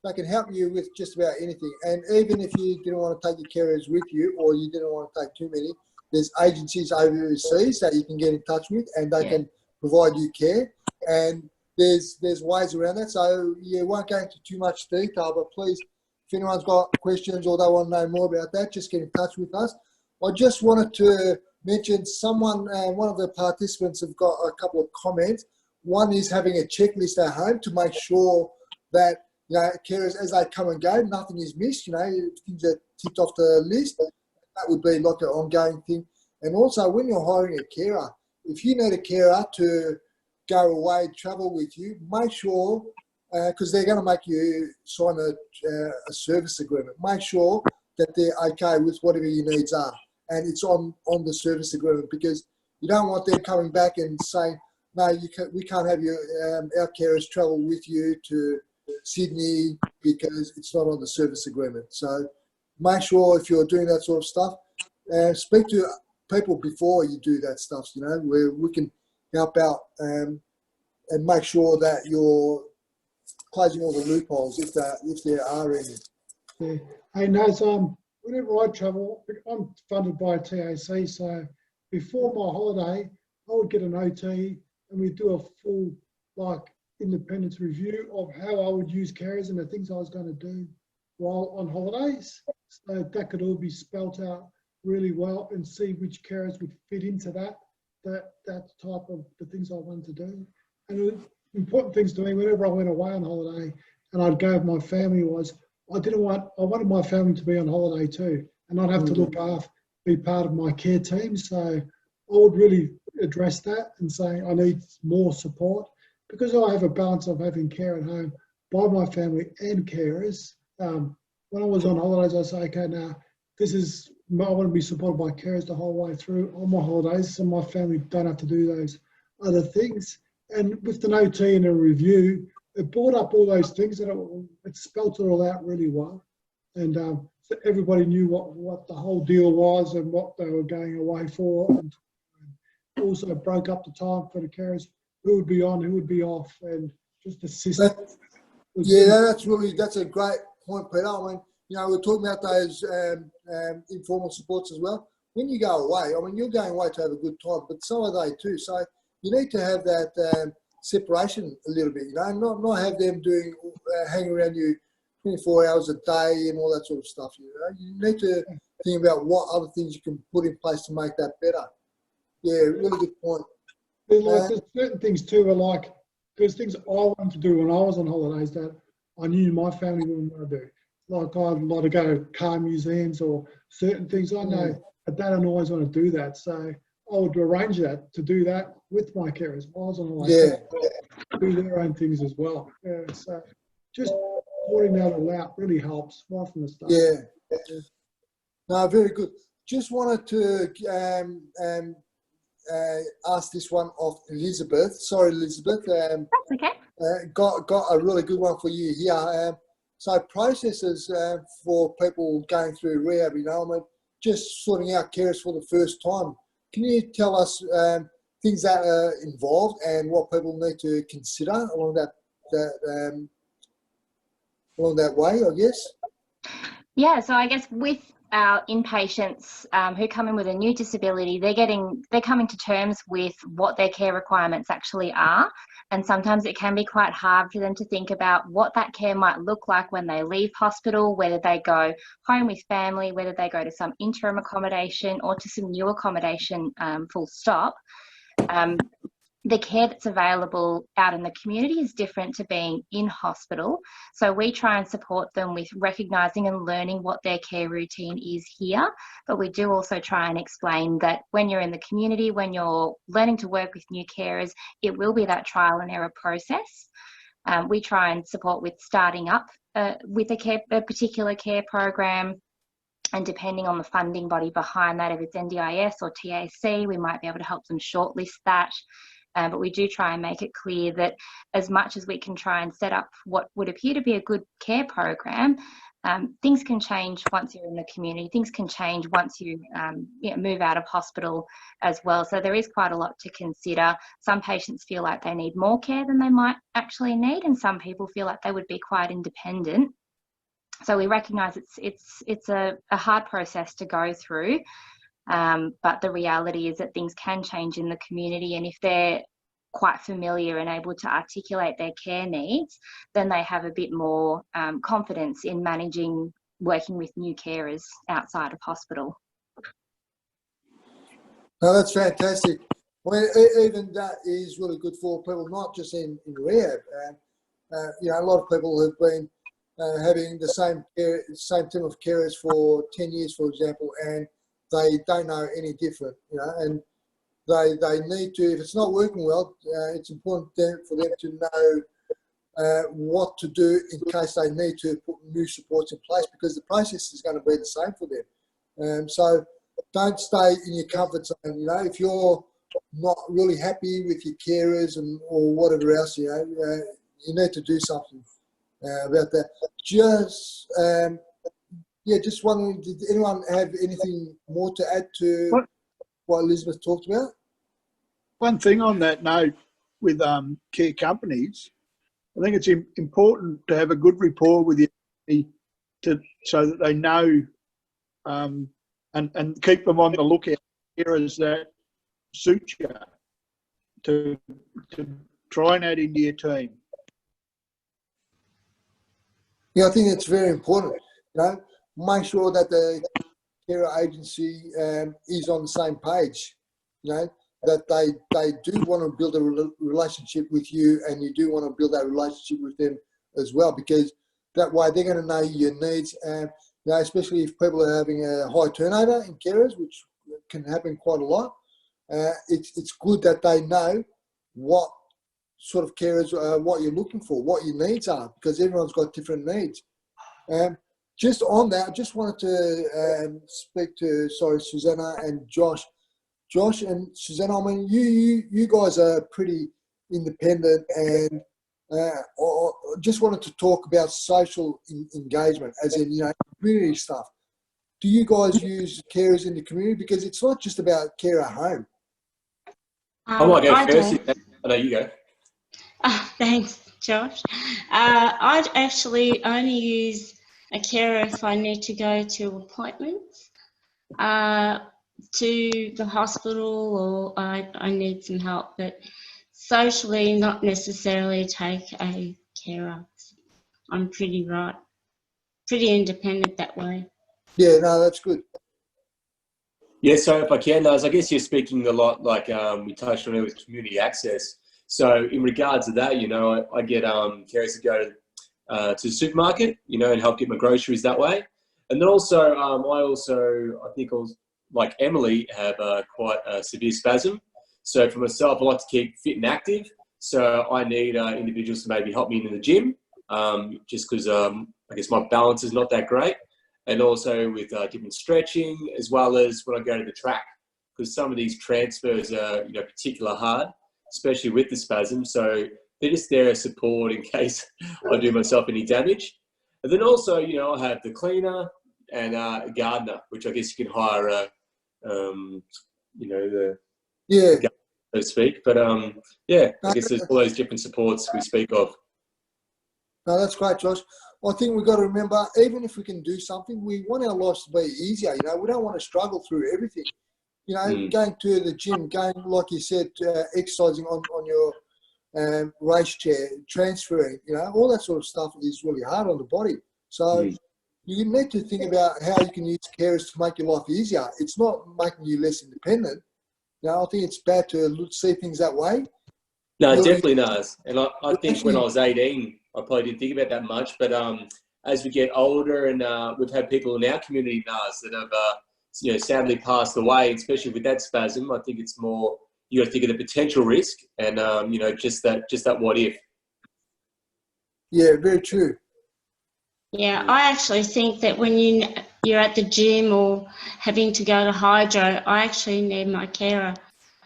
they can help you with just about anything. And even if you didn't want to take your carers with you, or you didn't want to take too many, there's agencies overseas that you can get in touch with, and they can provide you care. And there's ways around that. So you won't go into too much detail, but please, if anyone's got questions or they want to know more about that, just get in touch with us. I just wanted to mention one of the participants have got a couple of comments. One is having a checklist at home to make sure that, you know, carers, as they come and go, nothing is missed, you know, things are ticked off the list. That would be like an ongoing thing. And also, when you're hiring a carer, if you need a carer to go away, travel with you, make sure, because they're going to make you sign a service agreement, make sure that they're okay with whatever your needs are. And it's on the service agreement, because you don't want them coming back and saying, no, we can't have our carers travel with you to Sydney because it's not on the service agreement. So make sure if you're doing that sort of stuff, speak to people before you do that stuff, you know, where we can help out and make sure that you're closing all the loopholes if there are any. Yeah. Hey, Naz, whenever I travel, I'm funded by TAC, so before my holiday, I would get an OT and we'd do a full, like, independence review of how I would use carers and the things I was going to do while on holidays. So that could all be spelt out really well and see which carers would fit into that type of the things I wanted to do. And important things to me whenever I went away on holiday and I'd go with my family was I wanted my family to be on holiday too, and not have to be part of my care team. So I would really address that and say I need more support, because I have a balance of having care at home by my family and carers. When I was on holidays, I say, okay, now I want to be supported by carers the whole way through on my holidays, so my family don't have to do those other things. And with an OT and a review, it brought up all those things and it spelt it all out really well. And so everybody knew what the whole deal was and what they were going away for. And also broke up the time for the carers, who would be on, who would be off, and just assist. That's a great point, Peter. I mean, you know, we're talking about those informal supports as well. When you go away, I mean, you're going away to have a good time, but so are they too. So you need to have that separation a little bit, you know, not have them doing hanging around you 24 hours a day and all that sort of stuff. You know, you need to think about what other things you can put in place to make that better. Yeah, really good point. There's certain things too, there's things I wanted to do when I was on holidays that I knew my family wouldn't want to do. Like I'd like to go to car museums or certain things I know, but they don't always want to do that. So I would arrange that to do that with my carers while I was on the way. Yeah. Do their own things as well. Yeah, so just sorting that all out really helps right from the start. Yeah. No, very good. Just wanted to ask this one of Elizabeth. Sorry, Elizabeth. That's okay. Got a really good one for you here. So processes for people going through rehab, you know, I mean, just sorting out carers for the first time. Can you tell us things that are involved and what people need to consider along that way, I guess? Yeah, so I guess with our inpatients who come in with a new disability, they're coming to terms with what their care requirements actually are. And sometimes it can be quite hard for them to think about what that care might look like when they leave hospital, whether they go home with family, whether they go to some interim accommodation or to some new accommodation, full stop. The care that's available out in the community is different to being in hospital. So we try and support them with recognising and learning what their care routine is here. But we do also try and explain that when you're in the community, when you're learning to work with new carers, it will be that trial and error process. We try and support with starting up with a particular care program. And depending on the funding body behind that, if it's NDIS or TAC, we might be able to help them shortlist that. But we do try and make it clear that as much as we can try and set up what would appear to be a good care program, things can change once you're in the community. Things can change once you move out of hospital as well. So there is quite a lot to consider. Some patients feel like they need more care than they might actually need, and some people feel like they would be quite independent. So we recognise it's a hard process to go through. But the reality is that things can change in the community, and if they're quite familiar and able to articulate their care needs, then they have a bit more confidence in working with new carers outside of hospital. No, that's fantastic. Well, even that is really good for people, not just in rehab. You know, a lot of people have been having the same team of carers for 10 years, for example, and they don't know any different, you know, and they need to, if it's not working well, it's important for them to know what to do in case they need to put new supports in place, because the process is going to be the same for them. So don't stay in your comfort zone, you know. If you're not really happy with your carers or whatever else, you know, you need to do something about that. Just wondering, did anyone have anything more to add to what Elizabeth talked about? One thing on that note with care companies, I think it's important to have a good rapport with you so that they know and keep them on the lookout for carers that suit you to try and add into your team. Yeah, I think it's very important, you know. Make sure that the carer agency is on the same page, you know, that they do want to build a relationship with you, and you do want to build that relationship with them as well, because that way they're going to know your needs, and you know, especially if people are having a high turnover in carers, which can happen quite a lot. It's good that they know what sort of carers, what you're looking for, what your needs are, because everyone's got different needs. Just on that, I just wanted to speak to, Susanna and Josh. Josh and Susanna, I mean, you guys are pretty independent, and I just wanted to talk about social engagement, as in, you know, community stuff. Do you guys use carers in the community? Because it's not just about care at home. I might go first. I know you go. Thanks, Josh. I'd actually only use a carer if I need to go to appointments, to the hospital, or I need some help, but socially not necessarily take a carer. I'm pretty independent that way. Yeah, no, that's good. Yeah, so if I can, Naz, I guess you're speaking a lot, like we touched on it with community access. So in regards to that, you know, I get carers to go to the supermarket, you know, and help get my groceries that way. And then also, I think I was like Emily, have quite a severe spasm. So for myself, I like to keep fit and active. So I need individuals to maybe help me in the gym, just because I guess my balance is not that great. And also with different stretching, as well as when I go to the track, because some of these transfers are, you know, particularly hard, especially with the spasm. So they're just there as support in case I do myself any damage. And then also, you know, I have the cleaner and a gardener, which I guess you can hire, you know, the gardener, so to speak. But yeah, I guess there's all those different supports we speak of. No, that's great, Josh. I think we've got to remember, even if we can do something, we want our lives to be easier. You know, we don't want to struggle through everything. You know, going to the gym, going, like you said, exercising on your race chair, transferring, you know, all that sort of stuff is really hard on the body. So you need to think about how you can use carers to make your life easier. It's not making you less independent. You know, I think it's bad to see things that way. No, definitely does. And I think when I was 18, I probably didn't think about that much. But as we get older, and we've had people in our community now that have, you know, sadly passed away, especially with that spasm, I think it's more, you got to think of the potential risk and, you know, just that what if. Yeah, very true. Yeah, I actually think that when you're at the gym or having to go to hydro, I actually need my carer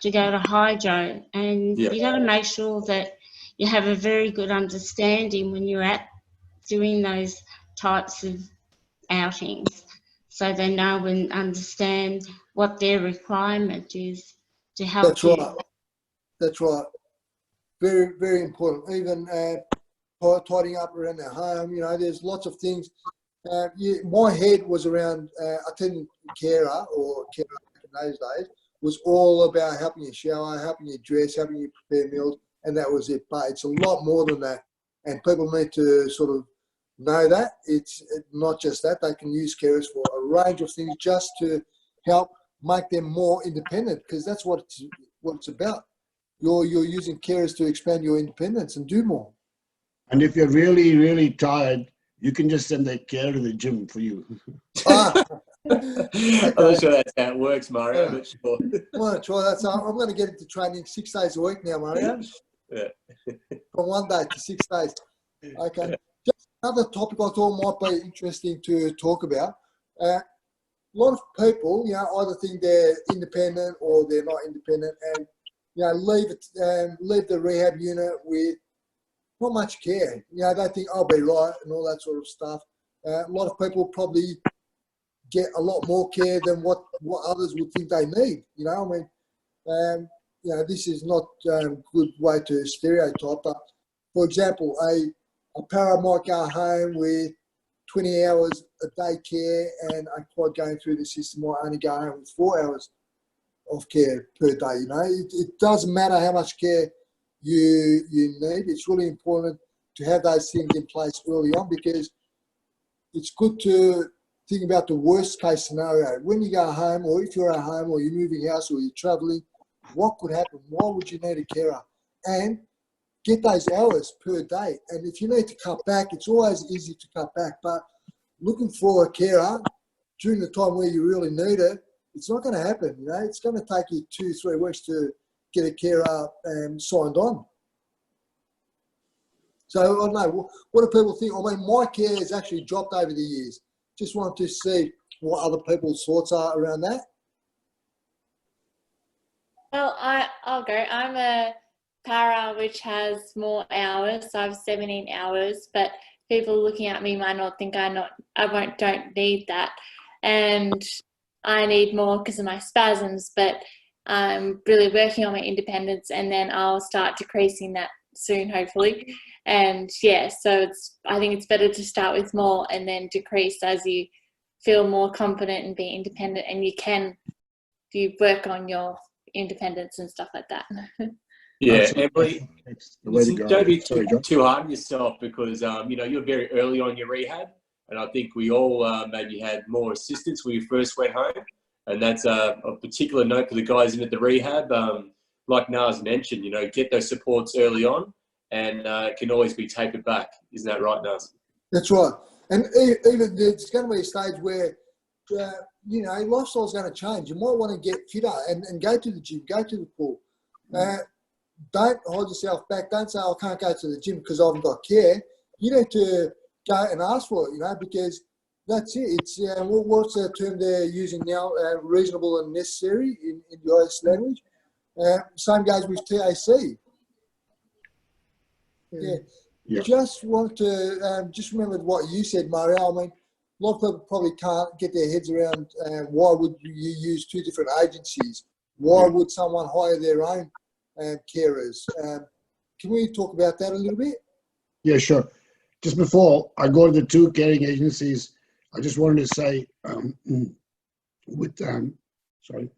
to go to hydro, and you got to make sure that you have a very good understanding when you're at doing those types of outings, so they know and understand what their requirement is to help. That's right. That's right. Very, very important. Even tidying up around their home, you know, there's lots of things. My head was around attending carer or carer in those days was all about helping you shower, helping you dress, helping you prepare meals, and that was it. But it's a lot more than that, and people need to sort of know that. It's not just that. They can use carers for a range of things just to help make them more independent, because that's what it's about. You're using carers to expand your independence and do more. And if you're really, really tired, you can just send that carer to the gym for you. I'm not sure that's how it works, Mario, but sure. I want to try that. So I'm going to get into training 6 days a week now, Mario. Yeah. From 1 day to 6 days. Okay. Just another topic I thought might be interesting to talk about. A lot of people, you know, either think they're independent or they're not independent, and you know, leave the rehab unit with not much care. You know, they think I'll be right and all that sort of stuff. A lot of people probably get a lot more care than what others would think they need. You know, I mean, you know, this is not a good way to stereotype, but for example, a para might go home with 20 hours a day care, and a quad going through the system might only go home with 4 hours of care per day. You know, it doesn't matter how much care you need. It's really important to have those things in place early on, because it's good to think about the worst case scenario. When you go home, or if you're at home, or you're moving house, or you're traveling, what could happen? Why would you need a carer? And get those hours per day. And if you need to cut back, it's always easy to cut back. But looking for a carer during the time where you really need it, it's not going to happen. You know, it's going to take you 2-3 weeks to get a carer signed on. So I don't know, what do people think? I mean, my care has actually dropped over the years. Just wanted to see what other people's thoughts are around that. Well, I'll go. I'm a para which has more hours, so I have 17 hours, but people looking at me might not think don't need that. And I need more because of my spasms, but I'm really working on my independence, and then I'll start decreasing that soon, hopefully. And yeah, so I think it's better to start with more and then decrease as you feel more confident and be independent, and you work on your independence and stuff like that. Yeah, Emily, don't be too hard on yourself, because you know, you're very early on your rehab, and I think we all maybe had more assistance when we first went home, and that's a particular note for the guys in at the rehab. Like Naz mentioned, you know, get those supports early on, and it can always be tapered back. Isn't that right, Naz? That's right. And even there's going to be a stage where you know, lifestyle's going to change. You might want to get fitter and go to the gym, go to the pool. Don't hold yourself back. Don't say, I can't go to the gym because I haven't got care. You need to go and ask for it, you know, because that's it. It's what's the term they're using now? Reasonable and necessary in the IS language. Same goes with TAC. Yeah. Just want to just remember what you said, Mario. I mean, a lot of people probably can't get their heads around why would you use two different agencies? Why would someone hire their own carers? Can we talk about that a little bit? Yeah, sure. Just before I go to the two caring agencies, I just wanted to say, sorry.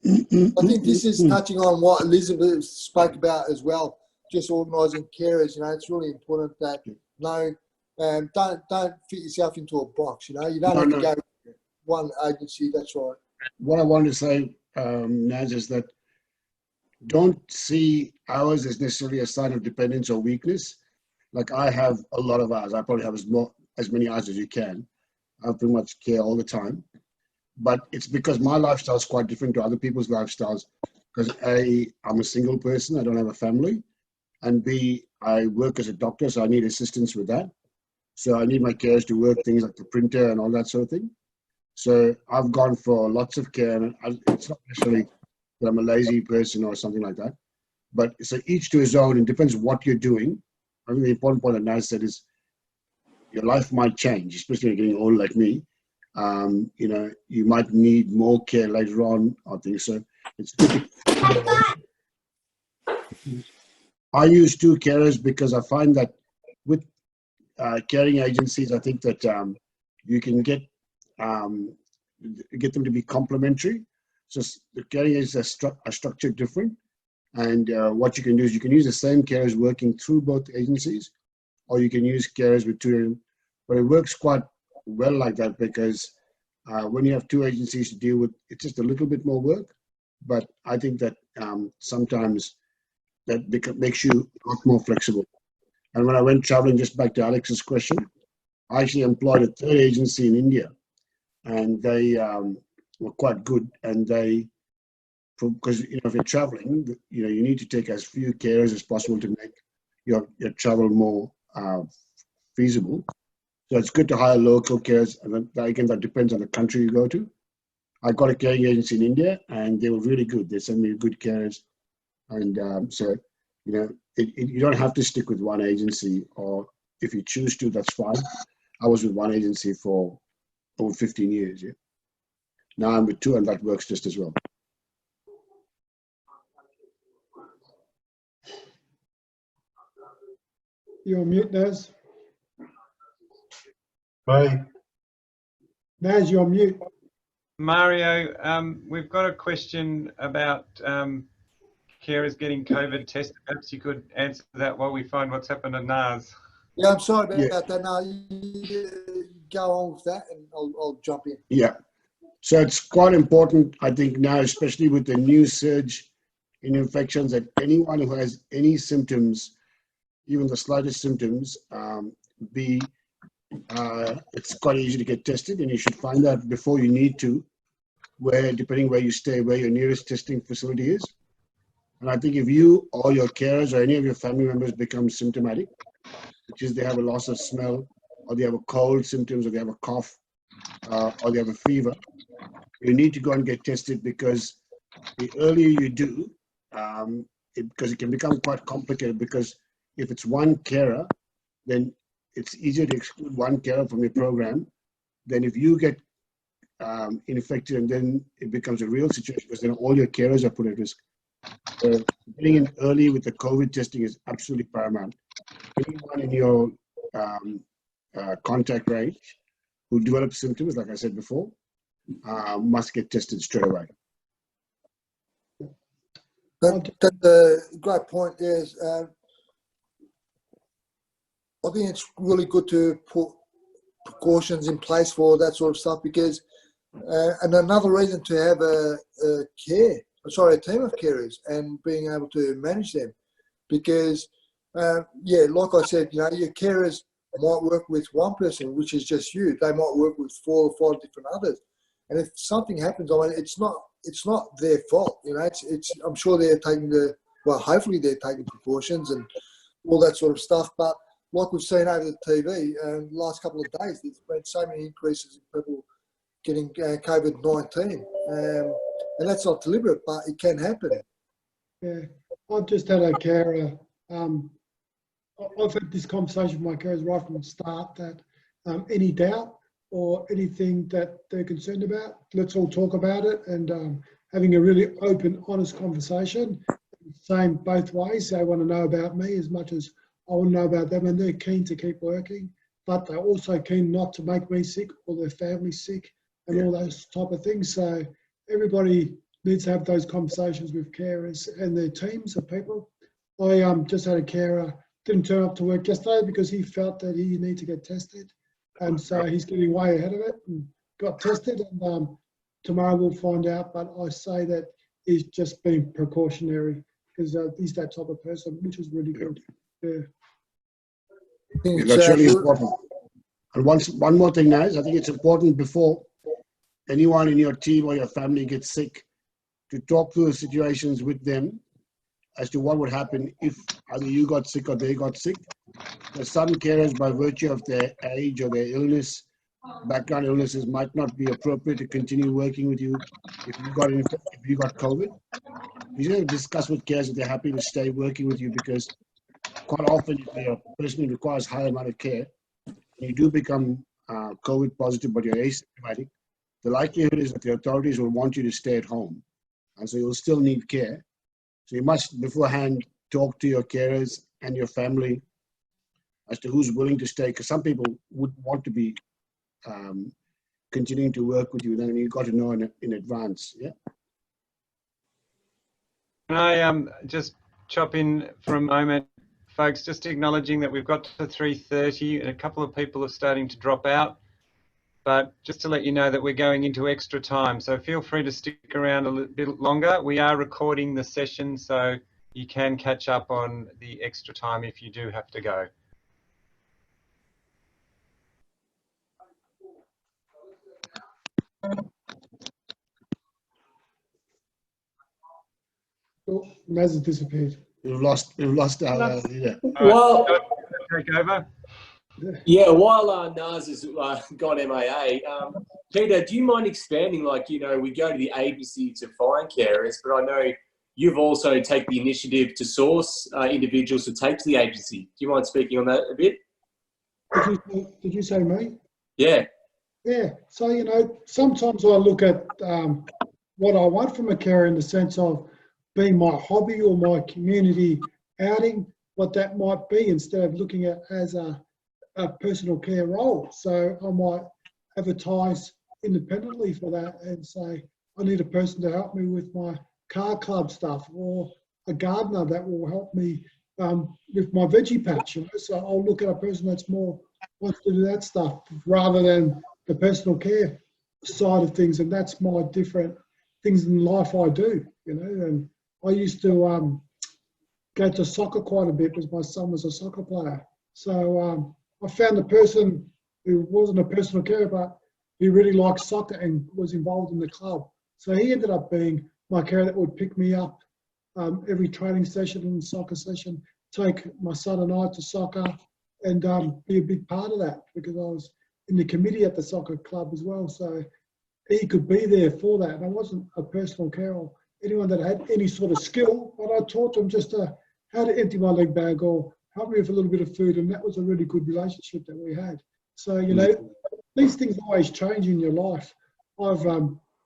I think this is touching on what Elizabeth spoke about as well, just organising carers. You know, it's really important that don't fit yourself into a box. You know, you don't have to go with one agency. That's right. What I wanted to say, Naz, is that don't see ours as necessarily a sign of dependence or weakness. Like I have a lot of hours. I probably have as many hours as you can. I pretty much care all the time. But it's because my lifestyle is quite different to other people's lifestyles. Because A, I'm a single person. I don't have a family. And B, I work as a doctor, so I need assistance with that. So I need my carers to work things like the printer and all that sort of thing. So I've gone for lots of care. And it's not necessarily that I'm a lazy person or something like that. But so each to his own. It depends what you're doing. I think the important point that Naz said is your life might change, especially when you're getting old like me. You know, you might need more care later on, I think. So it's good. I use two carers because I find that with caring agencies, I think that you can get them to be complementary. So the caring agencies are structured different. And what you can do is you can use the same carers working through both agencies, or you can use carers with two. But it works quite well like that because when you have two agencies to deal with, it's just a little bit more work. But I think that sometimes that makes you a lot more flexible. And when I went traveling, just back to Alex's question, I actually employed a third agency in India, and they were quite good. And they, because you know, if you're traveling, you know, you need to take as few carers as possible to make your travel more feasible. So it's good to hire local carers, and then, again, that depends on the country you go to. I got a caring agency in India, and they were really good. They sent me good carers, and so you know, you don't have to stick with one agency, or if you choose to, that's fine. I was with one agency for over 15 years. Yeah. Now I'm with two, and that works just as well. You're on mute, Naz. Hey. Naz, you're on mute. Mario, we've got a question about carers getting COVID tested. Perhaps you could answer that while we find what's happened to Naz. Yeah, I'm sorry about that. No, you go on with that and I'll jump in. Yeah. So it's quite important, I think, now, especially with the new surge in infections, that anyone who has any symptoms, even the slightest symptoms, it's quite easy to get tested, and you should find out before you need to, depending where you stay, where your nearest testing facility is. And I think if you or your carers or any of your family members become symptomatic, which is they have a loss of smell, or they have a cold symptoms, or they have a cough, or they have a fever, you need to go and get tested, because the earlier you do, because it can become quite complicated, because if it's one carer, then it's easier to exclude one carer from your program than if you get infected, and then it becomes a real situation, because then all your carers are put at risk. So getting in early with the COVID testing is absolutely paramount. Anyone in your contact range who develops symptoms, like I said before, must get tested straight away. That's a great point. Yes, I think it's really good to put precautions in place for that sort of stuff, because and another reason to have a team of carers and being able to manage them, because yeah, like I said, you know, your carers might work with one person, which is just you. They might work with 4 or 5 different others. And if something happens, I mean, it's not their fault, you know. I'm sure they're taking hopefully they're taking precautions and all that sort of stuff. But like we've seen over the TV, last couple of days, there's been so many increases in people getting COVID-19, and that's not deliberate, but it can happen. Yeah, I've just had a carer. I've had this conversation with my carers right from the start that any doubt or anything that they're concerned about, let's all talk about it, and having a really open, honest conversation. Same both ways. They want to know about me as much as I want to know about them, and they're keen to keep working, but they're also keen not to make me sick or their family sick and all those type of things. So everybody needs to have those conversations with carers and their teams of people. I just had a carer, didn't turn up to work yesterday because he felt that he needed to get tested. And so he's getting way ahead of it and got tested, and tomorrow we'll find out. But I say that he's just been precautionary because he's that type of person, which is really good. Yeah. That's really important. And one more thing, Naz, I think it's important before anyone in your team or your family gets sick to talk through the situations with them as to what would happen if either you got sick or they got sick. Because some carers, by virtue of their age or their illness, background illnesses, might not be appropriate to continue working with you if you got COVID. You need to discuss with carers if they're happy to stay working with you, because quite often if you're a person who requires high amount of care, and you do become COVID positive but you're asymptomatic, the likelihood is that the authorities will want you to stay at home, and so you'll still need care. So you must beforehand talk to your carers and your family as to who's willing to stay, because some people would want to be continuing to work with you, and you've got to know in advance. Yeah. Can I just chop in for a moment, folks? Just acknowledging that we've got to 3:30 and a couple of people are starting to drop out. But just to let you know that we're going into extra time, so feel free to stick around a little bit longer. We are recording the session, so you can catch up on the extra time if you do have to go. Oh, Maz has disappeared. We've lost our leader. Well, take over. Yeah, while Naz has gone MIA, Peter, do you mind expanding? Like, you know, we go to the agency to find carers, but I know you've also taken the initiative to source individuals to take to the agency. Do you mind speaking on that a bit? Did you say me? Yeah. Yeah. So, you know, sometimes I look at what I want from a carer in the sense of being my hobby or my community outing, what that might be, instead of looking at as a personal care role. So I might advertise independently for that and say, I need a person to help me with my car club stuff, or a gardener that will help me with my veggie patch. You know? So I'll look at a person that's more wants to do that stuff rather than the personal care side of things. And that's my different things in life I do, you know. And I used to go to soccer quite a bit because my son was a soccer player. So I found a person who wasn't a personal carer, but he really liked soccer and was involved in the club. So he ended up being my carer that would pick me up every training session and soccer session, take my son and I to soccer, and be a big part of that because I was in the committee at the soccer club as well. So he could be there for that. And I wasn't a personal carer, anyone that had any sort of skill, but I taught them just how to empty my leg bag or help me with a little bit of food, and that was a really good relationship that we had. So, you know, these things always change in your life. I've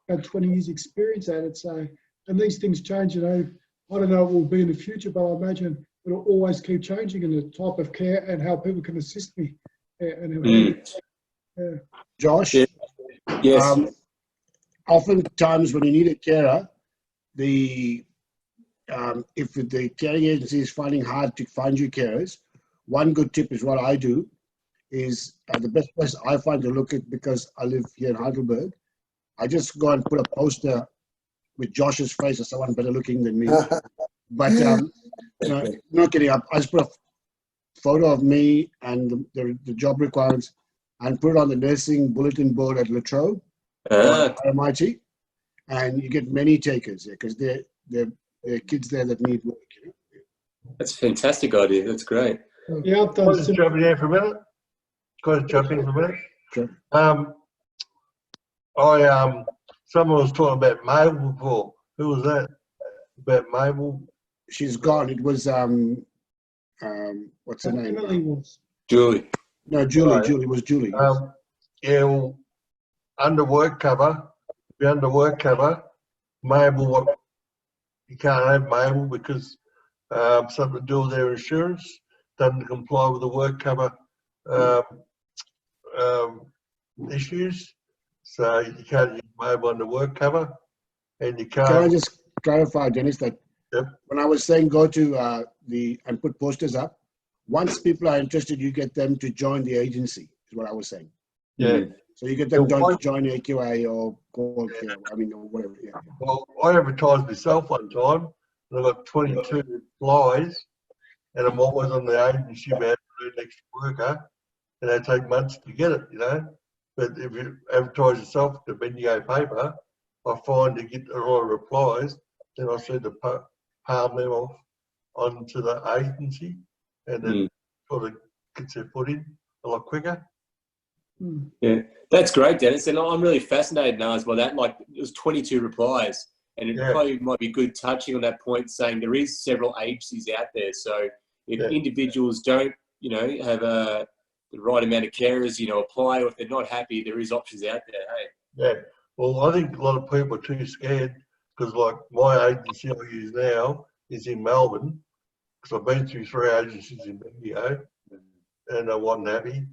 had 20 years experience at it, so, and these things change, you know. I don't know what will be in the future, but I imagine it'll always keep changing in the type of care and how people can assist me. Josh? Yes. Oftentimes when you need a carer, if the caring agency is finding hard to find you carers, one good tip is what I do is the best place I find to look at, because I live here in Heidelberg, I just go and put a poster with Josh's face as someone better looking than me. But you know, not getting up. I just put photo of me and the job requirements and put it on the nursing bulletin board at Latrobe or RMIT, and you get many takers there because there are kids there that need work. You know? That's a fantastic idea. That's great. Yeah, I've Can I done just some, jump in here for a minute? Can I jump in for a minute? Sure. Someone was talking about Mabel before. Who was that? About Mabel? She's gone. It was what's her Emily name? was. Julie. No, Julie. Right. Julie was Julie. Yeah, well, under work cover, if you're under work cover, Mabel, you can't have Mabel because something to do with their insurance, doesn't comply with the work cover issues. So you can't use Mabel under work cover, and you can't. Can I just clarify, Dennis, that Yep. when I was saying go to and put posters up, once people are interested, you get them to join the agency, is what I was saying. Yeah. So you get them to join AQA or Call Care, I mean, or whatever. Yeah. Well, I advertised myself one time, and I got 22 flies, and I'm always on the agency about an extra worker, and they take months to get it, you know. But if you advertise yourself to Bendigo paper, I find to get a lot of replies, then I see to palm them off onto the agency, and then sort of gets their foot in a lot quicker. Yeah, that's great, Dennis. And I'm really fascinated, Naz, by that. Like, it was 22 replies, and it probably might be good touching on that point, saying there is several agencies out there. So if individuals don't, you know, have the right amount of carers, you know, apply, or if they're not happy, there is options out there. Hey. Yeah. Well, I think a lot of people are too scared because, like, my agency I use now is in Melbourne because I've been through 3 agencies in Bendigo, and I wasn't happy.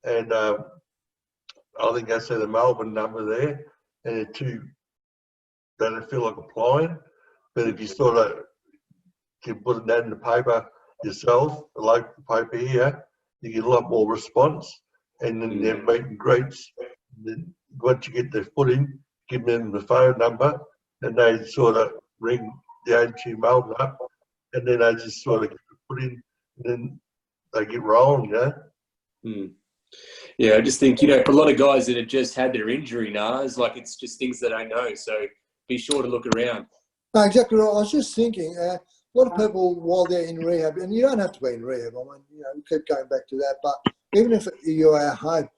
And I think I said the Melbourne number there, and they don't feel like applying. But if you sort of can put that in the paper yourself, the local paper here, you get a lot more response. And then they're meet and greets. Then once you get their foot in, give them the phone number, and they sort of ring the agency Melbourne up, and then they just sort of get the foot in, and then they get rolling, you know. Yeah, I just think, you know, for a lot of guys that have just had their injury now, it's like it's just things that I know. So be sure to look around. No, exactly right. I was just thinking, a lot of people while they're in rehab, and you don't have to be in rehab. I mean, you know, we keep going back to that. But even if you're at home,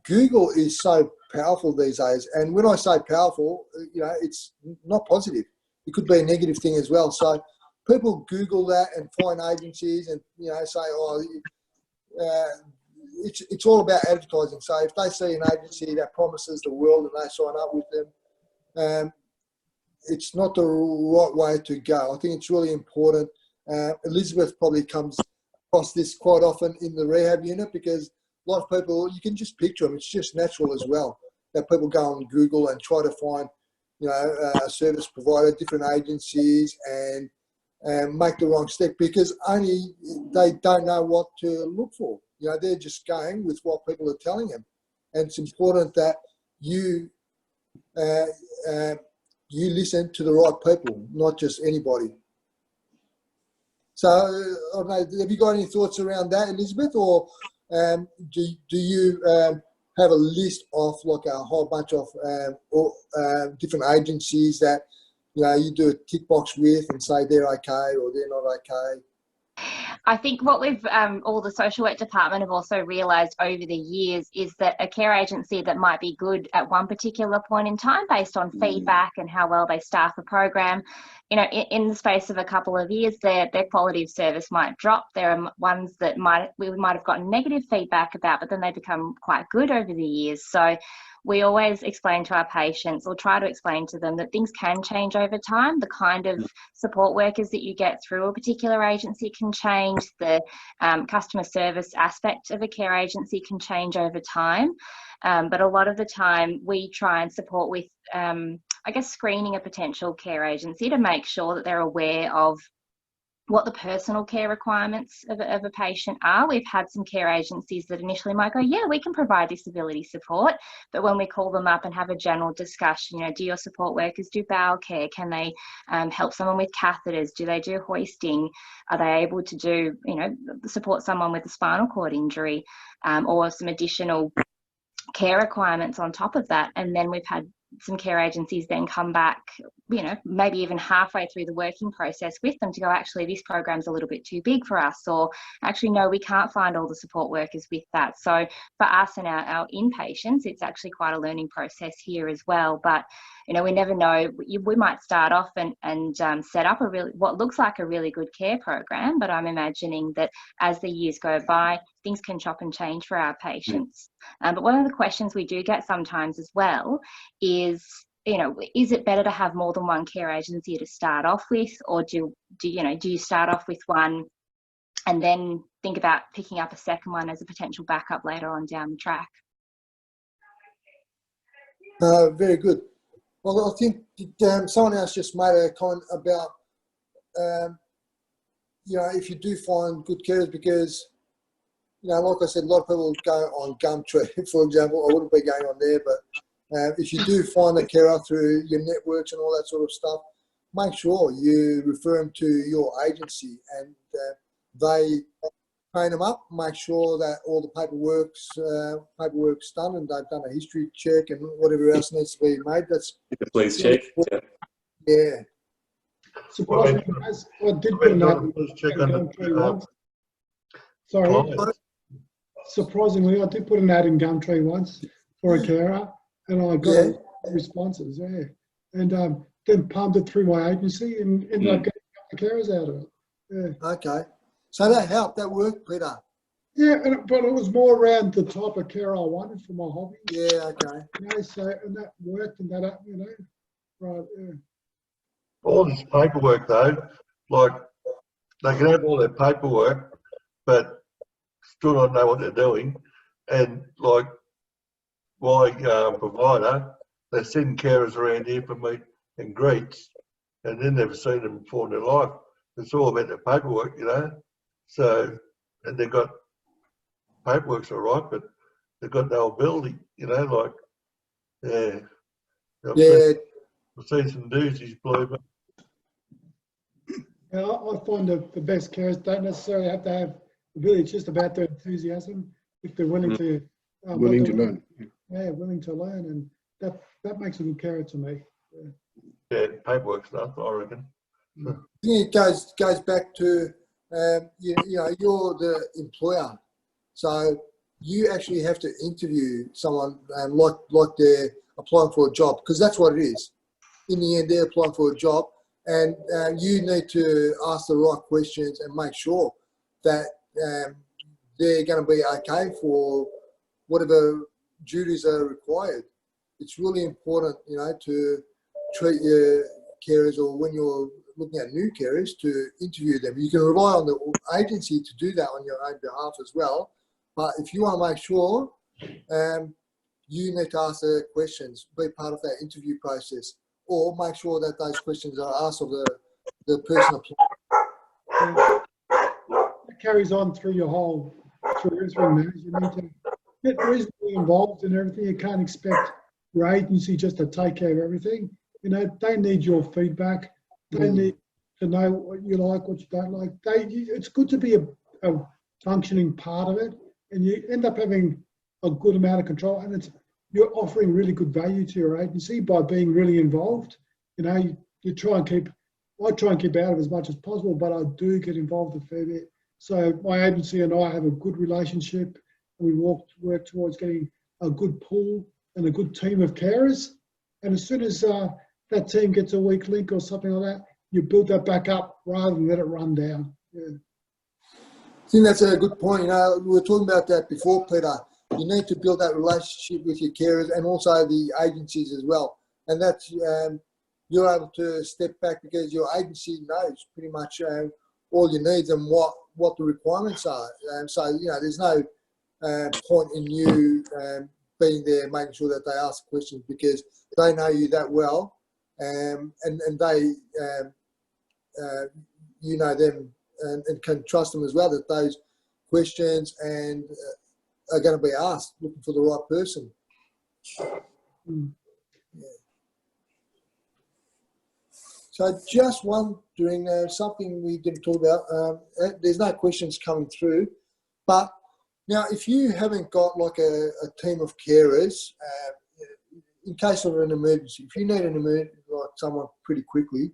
Google is so powerful these days. And when I say powerful, you know, it's not positive. It could be a negative thing as well. So people Google that and find agencies, and you know, say, oh. It's all about advertising. So if they see an agency that promises the world and they sign up with them, it's not the right way to go. I think it's really important. Elizabeth probably comes across this quite often in the rehab unit because a lot of people, you can just picture them. It's just natural as well that people go on Google and try to find, you know, a service provider, different agencies, and make the wrong step because only they don't know what to look for. You know, they're just going with what people are telling them. And it's important that you listen to the right people, not just anybody. So, I don't know, have you got any thoughts around that, Elizabeth, or do you have a list of like a whole bunch of different agencies that, you know, you do a tick box with and say they're okay or they're not okay? I think what we've, all the social work department have also realised over the years is that a care agency that might be good at one particular point in time based on feedback and how well they staff a program, you know, in the space of a couple of years, their quality of service might drop. There are ones that we might have gotten negative feedback about, but then they become quite good over the years. So we always explain to our patients, or try to explain to them, that things can change over time. The kind of support workers that you get through a particular agency can change. The customer service aspect of a care agency can change over time. But a lot of the time we try and support with, I guess, screening a potential care agency to make sure that they're aware of what the personal care requirements of a patient are. We've had some care agencies that initially might go, yeah, we can provide disability support, but when we call them up and have a general discussion, do your support workers do bowel care? Can they help someone with catheters? Do they do hoisting? Are they able to do, support someone with a spinal cord injury, or some additional care requirements on top of that? And then we've had some care agencies then come back, maybe even halfway through the working process with them to go, actually, this program's a little bit too big for us, or actually, no, we can't find all the support workers with that. So for us and our inpatients, it's actually quite a learning process here as well. But, we never know. We might start off and set up what looks like a really good care program, but I'm imagining that as the years go by, things can chop and change for our patients. But one of the questions we do get sometimes as well is, is it better to have more than one care agency to start off with, or do you start off with one and then think about picking up a second one as a potential backup later on down the track? Very good. Well, I think someone else just made a comment about, if you do find good carers, because, like I said, a lot of people go on Gumtree, for example. I wouldn't be going on there, but if you do find a carer through your networks and all that sort of stuff, make sure you refer them to your agency and they train them up, make sure that all the paperwork's done and they've done a history check and whatever else needs to be made. That's the police check. Yeah. Surprisingly, I did put an ad in Gumtree once. Sorry. Surprisingly, I did put an ad in Gumtree once for a carer, and I got responses. Yeah, and then pumped it through my agency and ended up getting a couple of carers out of it. Yeah. Okay. So that helped. That worked, Peter. Yeah, but it was more around the type of care I wanted for my hobby. Yeah. Okay. So and that worked, and that right. Yeah. All this paperwork though, like they can have all their paperwork, but still not know what they're doing. And like my provider, they send carers around here for meet and greets, and then never seen them before in their life. It's all about their paperwork, So, and they've got paperwork's all right, but they've got no ability, Yeah. I've seen some doozies, believe me. I find the best carers don't necessarily have to have ability. It's just about their enthusiasm. If they're willing to learn. Yeah, willing to learn, and that makes a good carer to me. Yeah, paperwork stuff, I reckon. I think it goes back to you're the employer, so you actually have to interview someone like they're applying for a job, because that's what it is. In the end, they're applying for a job, and you need to ask the right questions and make sure that they're going to be okay for whatever duties are required. It's really important, to treat your carers, or when you're looking at new carers, to interview them. You can rely on the agency to do that on your own behalf as well. But if you want to make sure, you need to ask the questions, be part of that interview process, or make sure that those questions are asked of the person applying. It carries on through everything. You need to get reasonably involved in everything. You can't expect your agency just to take care of everything. They need your feedback. They need to know what you like, what you don't like. It's good to be a functioning part of it, and you end up having a good amount of control, and you're offering really good value to your agency by being really involved. I try and keep out of as much as possible, but I do get involved a fair bit. So my agency and I have a good relationship, and we work towards getting a good pool and a good team of carers. And as soon as that team gets a weak link or something like that, you build that back up rather than let it run down. Yeah. I think that's a good point. We were talking about that before, Peter. You need to build that relationship with your carers and also the agencies as well. And that's you're able to step back because your agency knows pretty much all your needs and what the requirements are. So there's no point in you being there, making sure that they ask questions, because they know you that well, and they you know them and can trust them as well that those questions and are going to be asked, looking for the right person. Yeah. So just wondering, something we didn't talk about, there's no questions coming through, but now if you haven't got like a team of carers, in case of an emergency, if you need an emergency, like someone pretty quickly,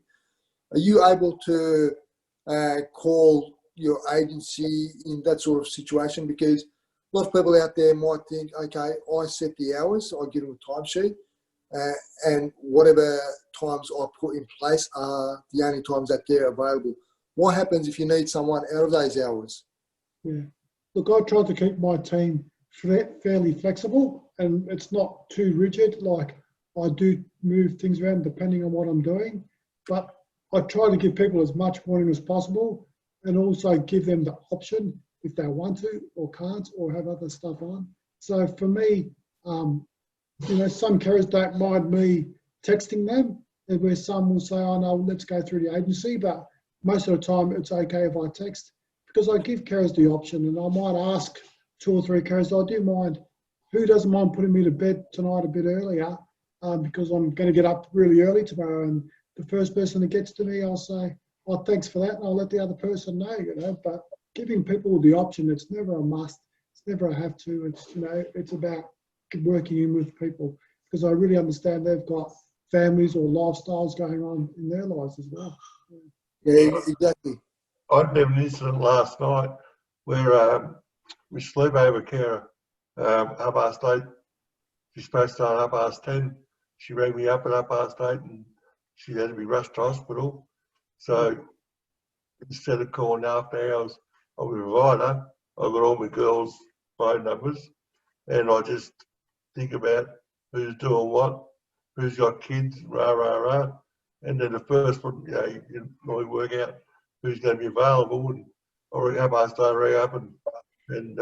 are you able to call your agency in that sort of situation? Because a lot of people out there might think, okay, I set the hours, I give them a timesheet, and whatever times I put in place are the only times that they're available. What happens if you need someone out of those hours? Yeah. Look, I try to keep my team fairly flexible, and it's not too rigid. Like, I do move things around depending on what I'm doing, but I try to give people as much warning as possible, and also give them the option if they want to or can't or have other stuff on. So for me, you know, some carers don't mind me texting them, and where some will say, oh no, let's go through the agency, but most of the time it's okay if I text, because I give carers the option, and I might ask 2 or 3 carers, I do mind, who doesn't mind putting me to bed tonight a bit earlier, because I'm going to get up really early tomorrow, and the first person that gets to me, I'll say, oh, thanks for that, and I'll let the other person know, you know. But giving people the option, it's never a must, it's never a have to, it's, you know, it's about working in with people, because I really understand they've got families or lifestyles going on in their lives as well. Yeah, exactly. I had an incident last night where we sleepover carer, 8:30. She's supposed to start 10:30. She rang me up at 8:30 and she had to be rushed to hospital. So instead of calling after hours of a provider, I got all my girls' phone numbers, and I just think about who's doing what, who's got kids, and then the first one, you know, you can really work out who's going to be available. And I asked her to ring up, and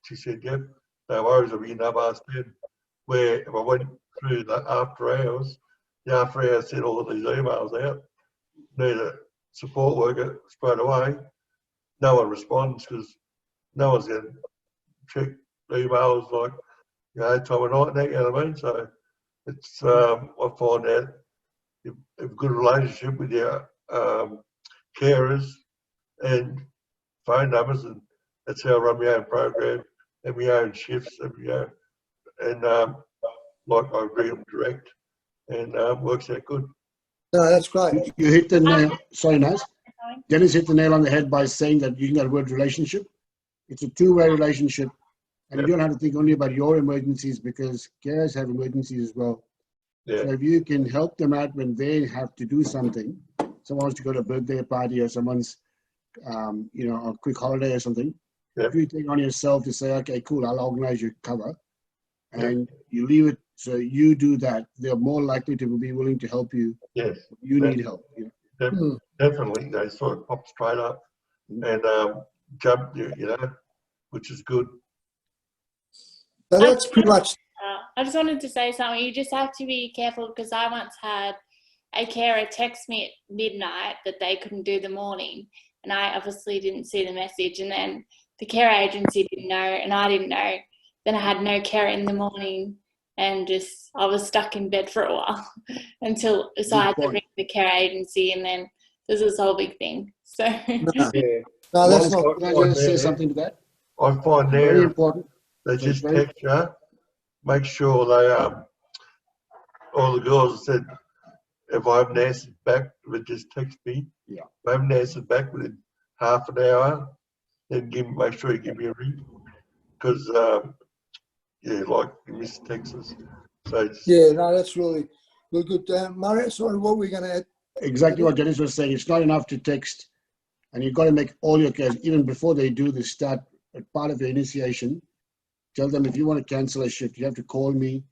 she said, yep, no worries, I'll be in 10:30. Where if I went through the after hours sent all of these emails out, need a support worker straight away. No one responds because no one's going to check emails like, you know, time of night and that, you know what I mean? So it's, I find that you have a good relationship with your carers and phone numbers, and that's how I run my own program and my own shifts, and, you know, and like I read them direct, and works out good. No, that's great. You hit the nail, sorry Naz, Dennis hit the nail on the head by saying that using that word relationship. It's a two-way relationship, and you don't have to think only about your emergencies, because carers have emergencies as well. Yeah. So if you can help them out when they have to do something, someone wants to go to a birthday party or someone's, you know, a quick holiday or something, if you take on yourself to say, okay, cool, I'll organize your cover, and you leave it, so you do that, they're more likely to be willing to help you. Yes. You need help. You know? Definitely, they sort of pop straight up and jump, you know, which is good. So that's pretty much. I just wanted to say something. You just have to be careful, because I once had a carer text me at midnight that they couldn't do the morning, and I obviously didn't see the message, and then the care agency didn't know and I didn't know. Then I had no care in the morning, and just I was stuck in bed for a while so I had to ring the care agency, and then there's this whole big thing. So No, that's not. Can I just say something to that? I find Very important. They just text you, make sure they all the girls said, if I haven't answered back, they just text me. Yeah. If I haven't answered back within half an hour, then make sure you give me a ring, because yeah, like you miss Texas. So Yeah, no, that's really good. Mario, sorry, what were we going to add? Exactly what Dennis was saying. It's not enough to text, and you've got to make all your carers, even before they do the start, part of your initiation, tell them if you want to cancel a shift, you have to call me.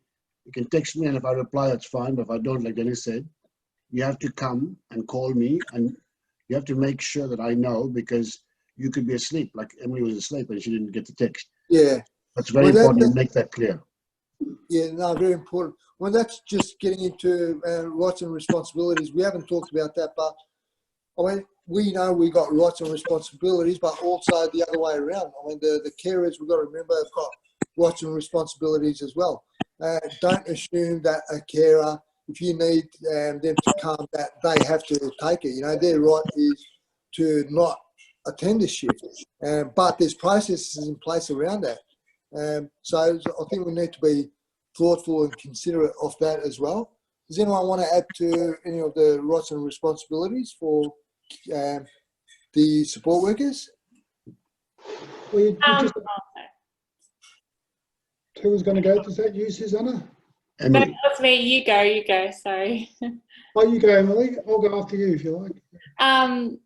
You can text me, and if I reply, that's fine. But if I don't, like Dennis said, you have to come and call me, and you have to make sure that I know, because you could be asleep, like Emily was asleep and she didn't get the text. Yeah. That's very important to make that clear. Yeah, no, very important. Well, that's just getting into rights and responsibilities. We haven't talked about that, but I mean, we know we got rights and responsibilities, but also the other way around. I mean, the carers, we've got to remember, have got rights and responsibilities as well. Don't assume that a carer, if you need them to come, that they have to take it. You know, their right is to not attend a shift, but there's processes in place around that. So I think we need to be thoughtful and considerate of that as well. Does anyone want to add to any of the rights and responsibilities for the support workers? Well, you just, who was going to go? Is that you, Susanna? No, that's me. You go, sorry. Oh, you go, Emily. I'll go after you if you like.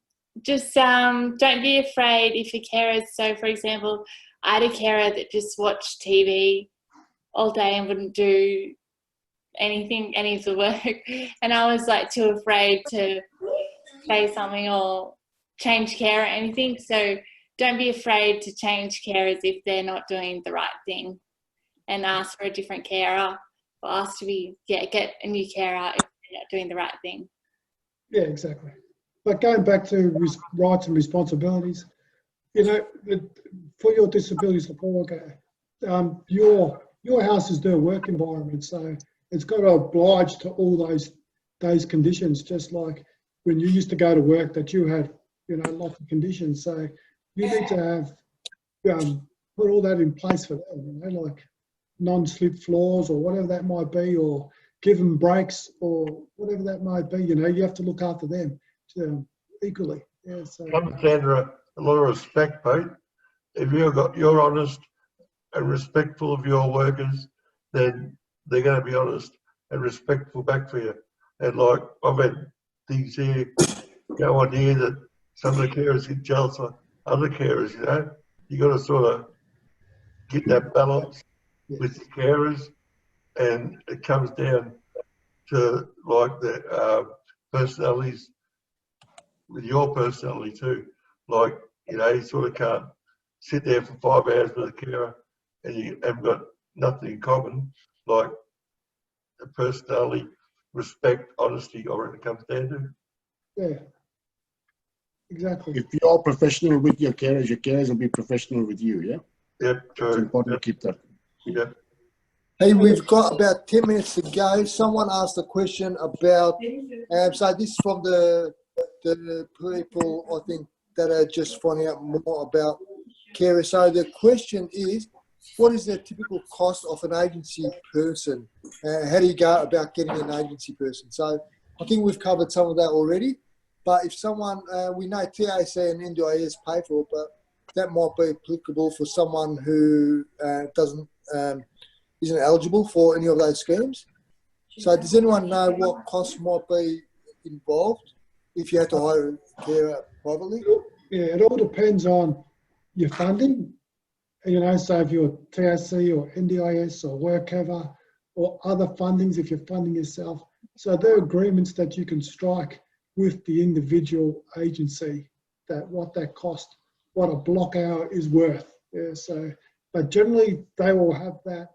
Just don't be afraid if your carers, so for example, I had a carer that just watched TV all day and wouldn't do anything, any of the work, and I was like too afraid to say something or change care or anything. So don't be afraid to change carers if they're not doing the right thing, and ask for a different carer, or ask to be get a new carer if they're not doing the right thing. Yeah, exactly. But going back to rights and responsibilities, you know, for your disability support worker, your house is their work environment, so it's got to oblige to all those conditions. Just like when you used to go to work, that you had, you know, lots of conditions. So you need to have put all that in place for them. You know, like non-slip floors or whatever that might be, or give them breaks or whatever that might be. You know, you have to look after them equally. Yeah, so Comes down to a lot of respect, Pete. If you're honest and respectful of your workers, then they're going to be honest and respectful back for you. And like, I've had things here go on here that some of the carers get jealous of other carers, you know. You got to sort of get that balance with the carers, and it comes down to like the personalities with your personality too. Like, you know, you sort of can't sit there for 5 hours with a carer and you haven't got nothing in common. Like the personality, respect, honesty, I reckon it comes down to. yeah, exactly. If you're professional with your carers will be professional with you, yeah? Yeah, true. It's important to keep that. Yeah. Hey, we've got about 10 minutes to go. Someone asked a question about, so this is from the people, I think, that are just finding out more about carers. So the question is, what is the typical cost of an agency person? How do you go about getting an agency person? So I think we've covered some of that already. But if someone, we know TAC and NDIS pay for it, but that might be applicable for someone who isn't eligible for any of those schemes. So does anyone know what costs might be involved if you had to hire a carer privately? Yeah, it all depends on your funding. You know, so if you're TAC or NDIS or WorkCover or other fundings, if you're funding yourself. So there are agreements that you can strike with the individual agency, that what that cost, what a block hour is worth. Yeah, so, but generally they will have that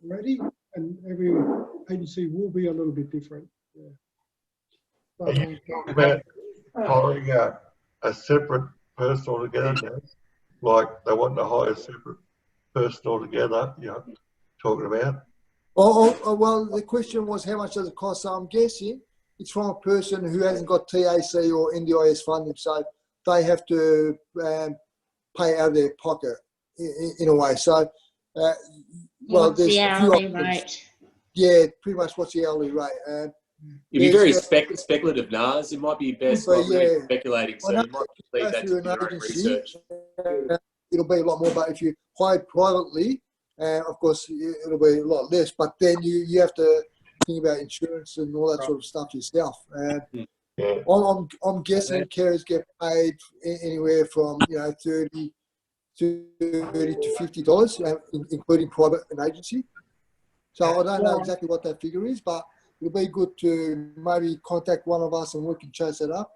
ready, and every agency will be a little bit different. Yeah. But, Are you talking about hiring a separate person altogether now? Like they want to hire a separate person altogether, you know, talking about? Well, the question was how much does it cost? So I'm guessing it's from a person who hasn't got TAC or NDIS funding, so they have to pay out of their pocket in a way. So, well, What's there's the a few hourly options. rate? Yeah, pretty much what's the hourly rate. You'd be very speculative, Nars. It might be best not really yeah, speculating, so you might leave that to your own research. It'll be a lot more, but if you hire privately, of course, it'll be a lot less, but then you have to think about insurance and all that sort of stuff yourself. Yeah. I'm guessing carers get paid anywhere from, you know, $30 to $50, including private and agency. So I don't know exactly what that figure is, but it'll be good to maybe contact one of us and we can chase it up.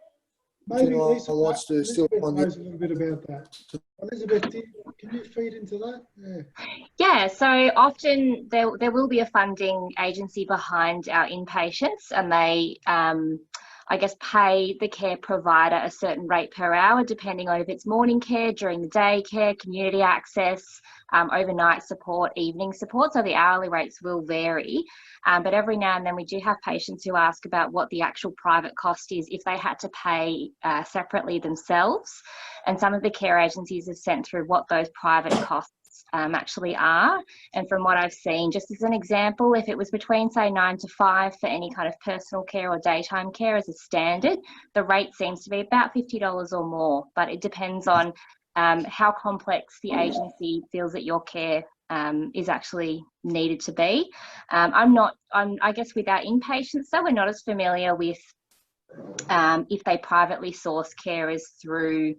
maybe Lisa wants to still knows a little bit about that. Elizabeth, can you feed into that? Yeah. Yeah, so often there will be a funding agency behind our inpatients, and they I guess, pay the care provider a certain rate per hour, depending on if it's morning care, during the day care, community access, overnight support, evening support. So the hourly rates will vary. But every now and then we do have patients who ask about what the actual private cost is if they had to pay separately themselves. And some of the care agencies have sent through what those private costs actually are. And from what I've seen, just as an example, if it was between, say, 9 to 5 for any kind of personal care or daytime care as a standard, the rate seems to be about $50 or more. But it depends on how complex the agency feels that your care is actually needed to be. I guess with our inpatients, though, we're not as familiar with if they privately source carers through,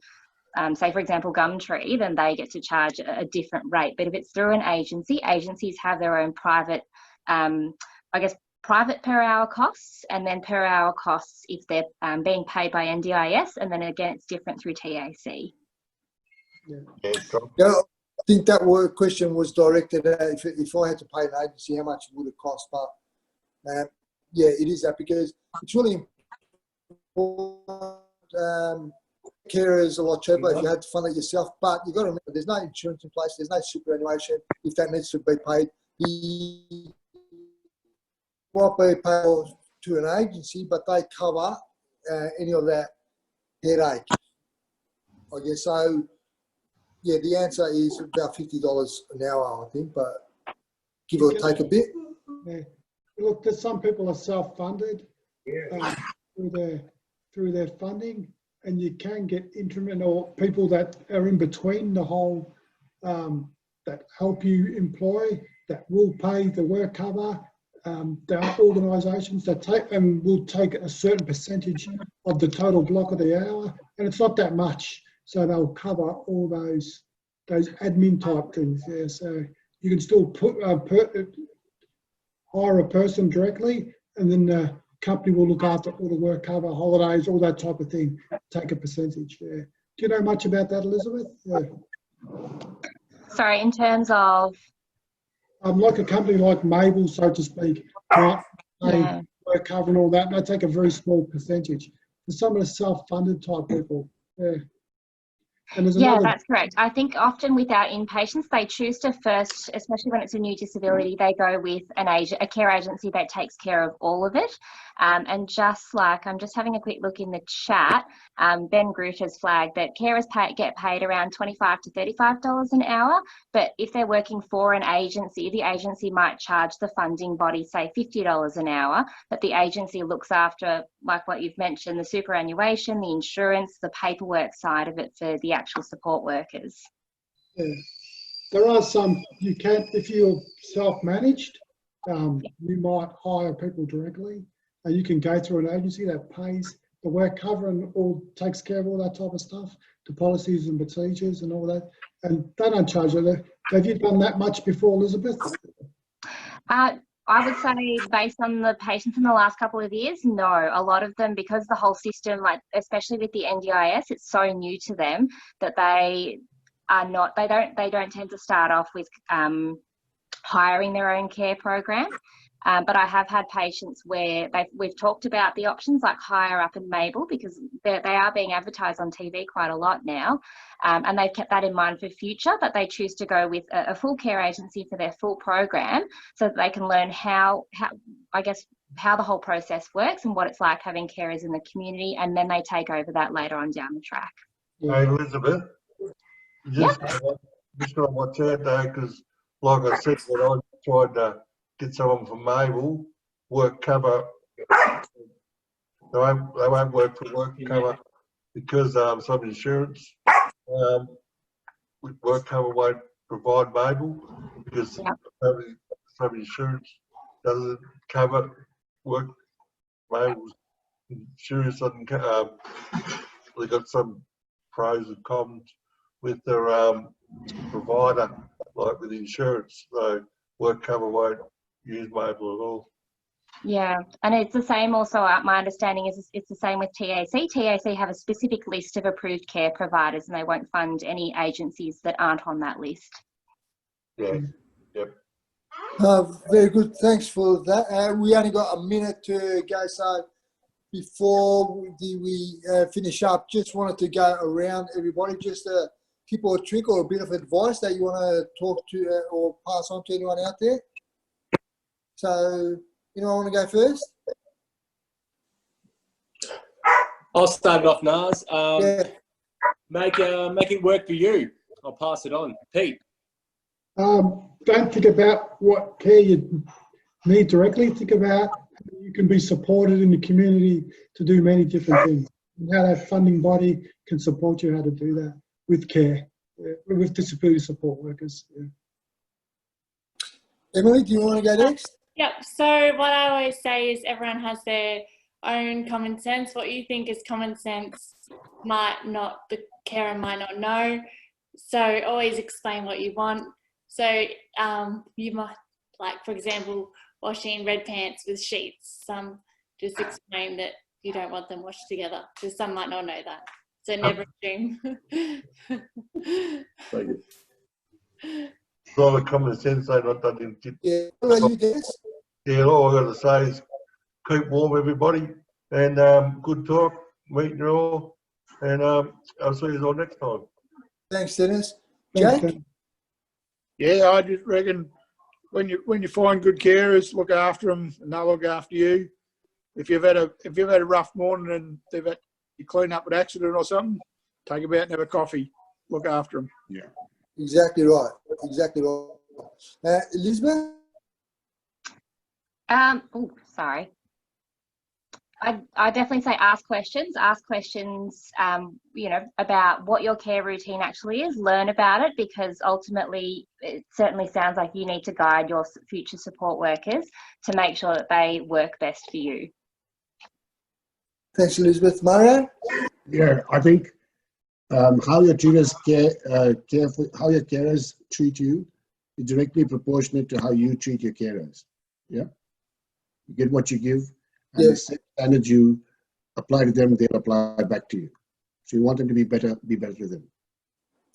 say, for example, Gumtree, then they get to charge a different rate. But if it's through an agency, agencies have their own private, private per hour costs, and then per hour costs if they're being paid by NDIS, and then again, it's different through TAC. Yeah, I think that question was directed at if I had to pay an agency, how much would it cost? But yeah, it is that, because it's really important. Care is a lot cheaper if you had to fund it yourself, but you've got to remember there's no insurance in place, there's no superannuation if that needs to be paid. The might be paid to an agency, but they cover any of that headache, I guess. So yeah, the answer is about $50 an hour, I think, but give or take a bit. Yeah. Look, there's some people are self-funded through their funding, and you can get interim or people that are in between the whole, that help you employ, that will pay the work cover. There are organisations that will take a certain percentage of the total block of the hour, and it's not that much. So they'll cover all those admin type things. Yeah, so you can still hire a person directly, and then the company will look after all the work cover, holidays, all that type of thing. Take a percentage. Yeah. Do you know much about that, Elizabeth? Yeah. Sorry, in terms of? Like a company like Mabel, so to speak, might pay work cover and all that. They take a very small percentage. For some of the self-funded type people, yeah. And That's correct. I think often with our inpatients, they choose to first, especially when it's a new disability, they go with a care agency that takes care of all of it. And just like, I'm just having a quick look in the chat, Ben Groot has flagged that carers get paid around $25 to $35 an hour. But if they're working for an agency, the agency might charge the funding body, say, $50 an hour, but the agency looks after, like what you've mentioned, the superannuation, the insurance, the paperwork side of it for the actual support workers. Yeah. There are some, you can, if you're self-managed, you might hire people directly, and you can go through an agency that pays the work cover and all takes care of all that type of stuff, the policies and procedures and all that, and they don't charge it. Have you done that much before, Elizabeth? I would say, based on the patients in the last couple of years, no. A lot of them, because the whole system, like especially with the NDIS, it's so new to them that they don't tend to start off with hiring their own care program. But I have had patients where we've talked about the options like Hire Up and Mabel, because they are being advertised on TV quite a lot now, and they've kept that in mind for future, but they choose to go with a full care agency for their full program so that they can learn how the whole process works and what it's like having carers in the community, and then they take over that later on down the track. Hey, Elizabeth, just got to watch out though, because like I said, when I tried to get someone from Mabel, work cover, they won't work for work cover because some insurance work cover won't provide Mabel because some insurance doesn't cover work. Mabel's insurance doesn't they got some pros and cons with their provider, like with insurance, so work cover won't use Mabel at all. Yeah, and it's the same also, my understanding is it's the same with TAC. TAC have a specific list of approved care providers and they won't fund any agencies that aren't on that list. Yeah, yep. Very good, thanks for that. We only got a minute to go, so before we finish up, just wanted to go around everybody, just a tip or a trick or a bit of advice that you want to talk to or pass on to anyone out there. So, anyone want to go first? I'll start it off, Nars. Yeah. Make it work for you. I'll pass it on. Pete. Don't think about what care you need directly. Think about how you can be supported in the community to do many different things. And how that funding body can support you how to do that with care, with disability support workers. Yeah. Emily, do you want to go next? Yep. So what I always say is everyone has their own common sense. What you think is common sense the carer might not know. So always explain what you want. So you might, like, for example, washing red pants with sheets. Just explain that you don't want them washed together, because some might not know that. So never assume. All the common sense I not done in. Yeah. What about you, Dennis? Yeah, all I got to say is keep warm, everybody, and good talk, meeting you all, and I'll see you all next time. Thanks, Dennis. Thanks, Jake? Dan. Yeah, I just reckon when you find good carers, look after them and they'll look after you. If you've had a rough morning and you clean up an accident or something, take them out and have a coffee. Look after them. Yeah. Exactly right. Exactly right. Elizabeth? Oh, sorry. I definitely say ask questions, you know, about what your care routine actually is, learn about it, because ultimately it certainly sounds like you need to guide your future support workers to make sure that they work best for you. Thanks, Elizabeth. Mario? Yeah, I think how your treaters how your carers treat you is directly proportionate to how you treat your carers. Yeah, you get what you give, and the same standards you apply to them, they'll apply back to you. So you want them to be better to them.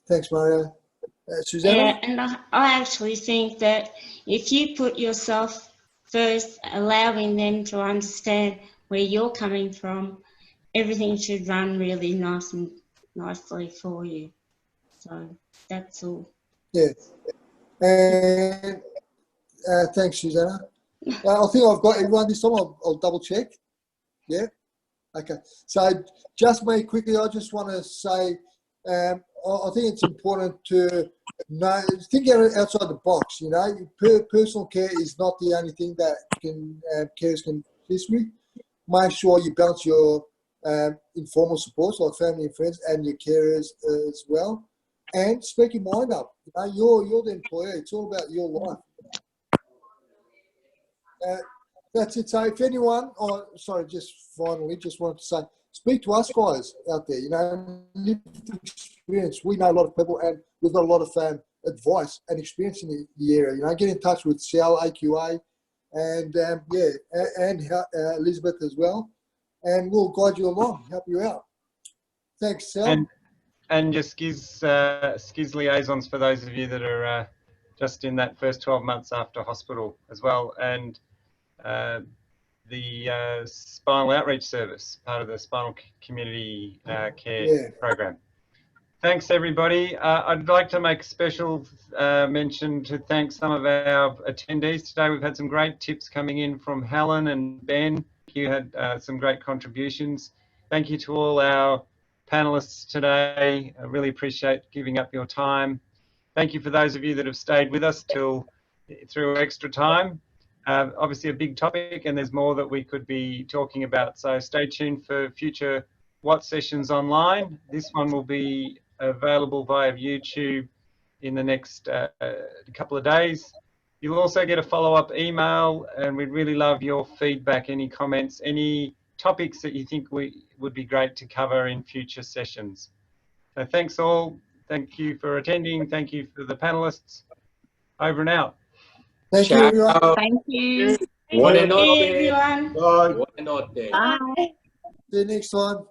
Thanks, Mario. Susanna? Yeah, and I actually think that if you put yourself first, allowing them to understand where you're coming from, everything should run really nicely for you. So that's all. Yeah. And thanks, Susanna. I think I've got everyone this time. I'll double check. Yeah. Okay. So just me quickly, I just want to say, I think it's important to think outside the box. You know, personal care is not the only thing that carers can assist with. Make sure you balance your informal supports like family and friends and your carers as well. And speak your mind up. You know, you're the employer. It's all about your life. That's it. So if anyone, just finally, just wanted to say, speak to us guys out there. You know, lived experience. We know a lot of people, and we've got a lot of advice and experience in the area. You know, get in touch with Sal, AQA, and and Elizabeth as well, and we'll guide you along, help you out. Thanks, Sal. And your SCIS liaisons for those of you that are just in that first 12 months after hospital as well, and the spinal outreach service, part of the spinal community care program. Thanks, everybody. I'd like to make a special mention to thank some of our attendees today. We've had some great tips coming in from Helen and Ben. You had some great contributions. Thank you to all our panelists today. I really appreciate giving up your time. Thank you for those of you that have stayed with us through extra time. Obviously a big topic, and there's more that we could be talking about. So stay tuned for future WOT sessions online. This one will be available via YouTube in the next couple of days. You'll also get a follow-up email, and we'd really love your feedback, any comments, any topics that you think would be great to cover in future sessions. So thanks all. Thank you for attending. Thank you for the panelists. Over and out. Thank you, everyone. Thank you. Buona notte. Everyone. Bye. Buona notte. Bye. See you next time.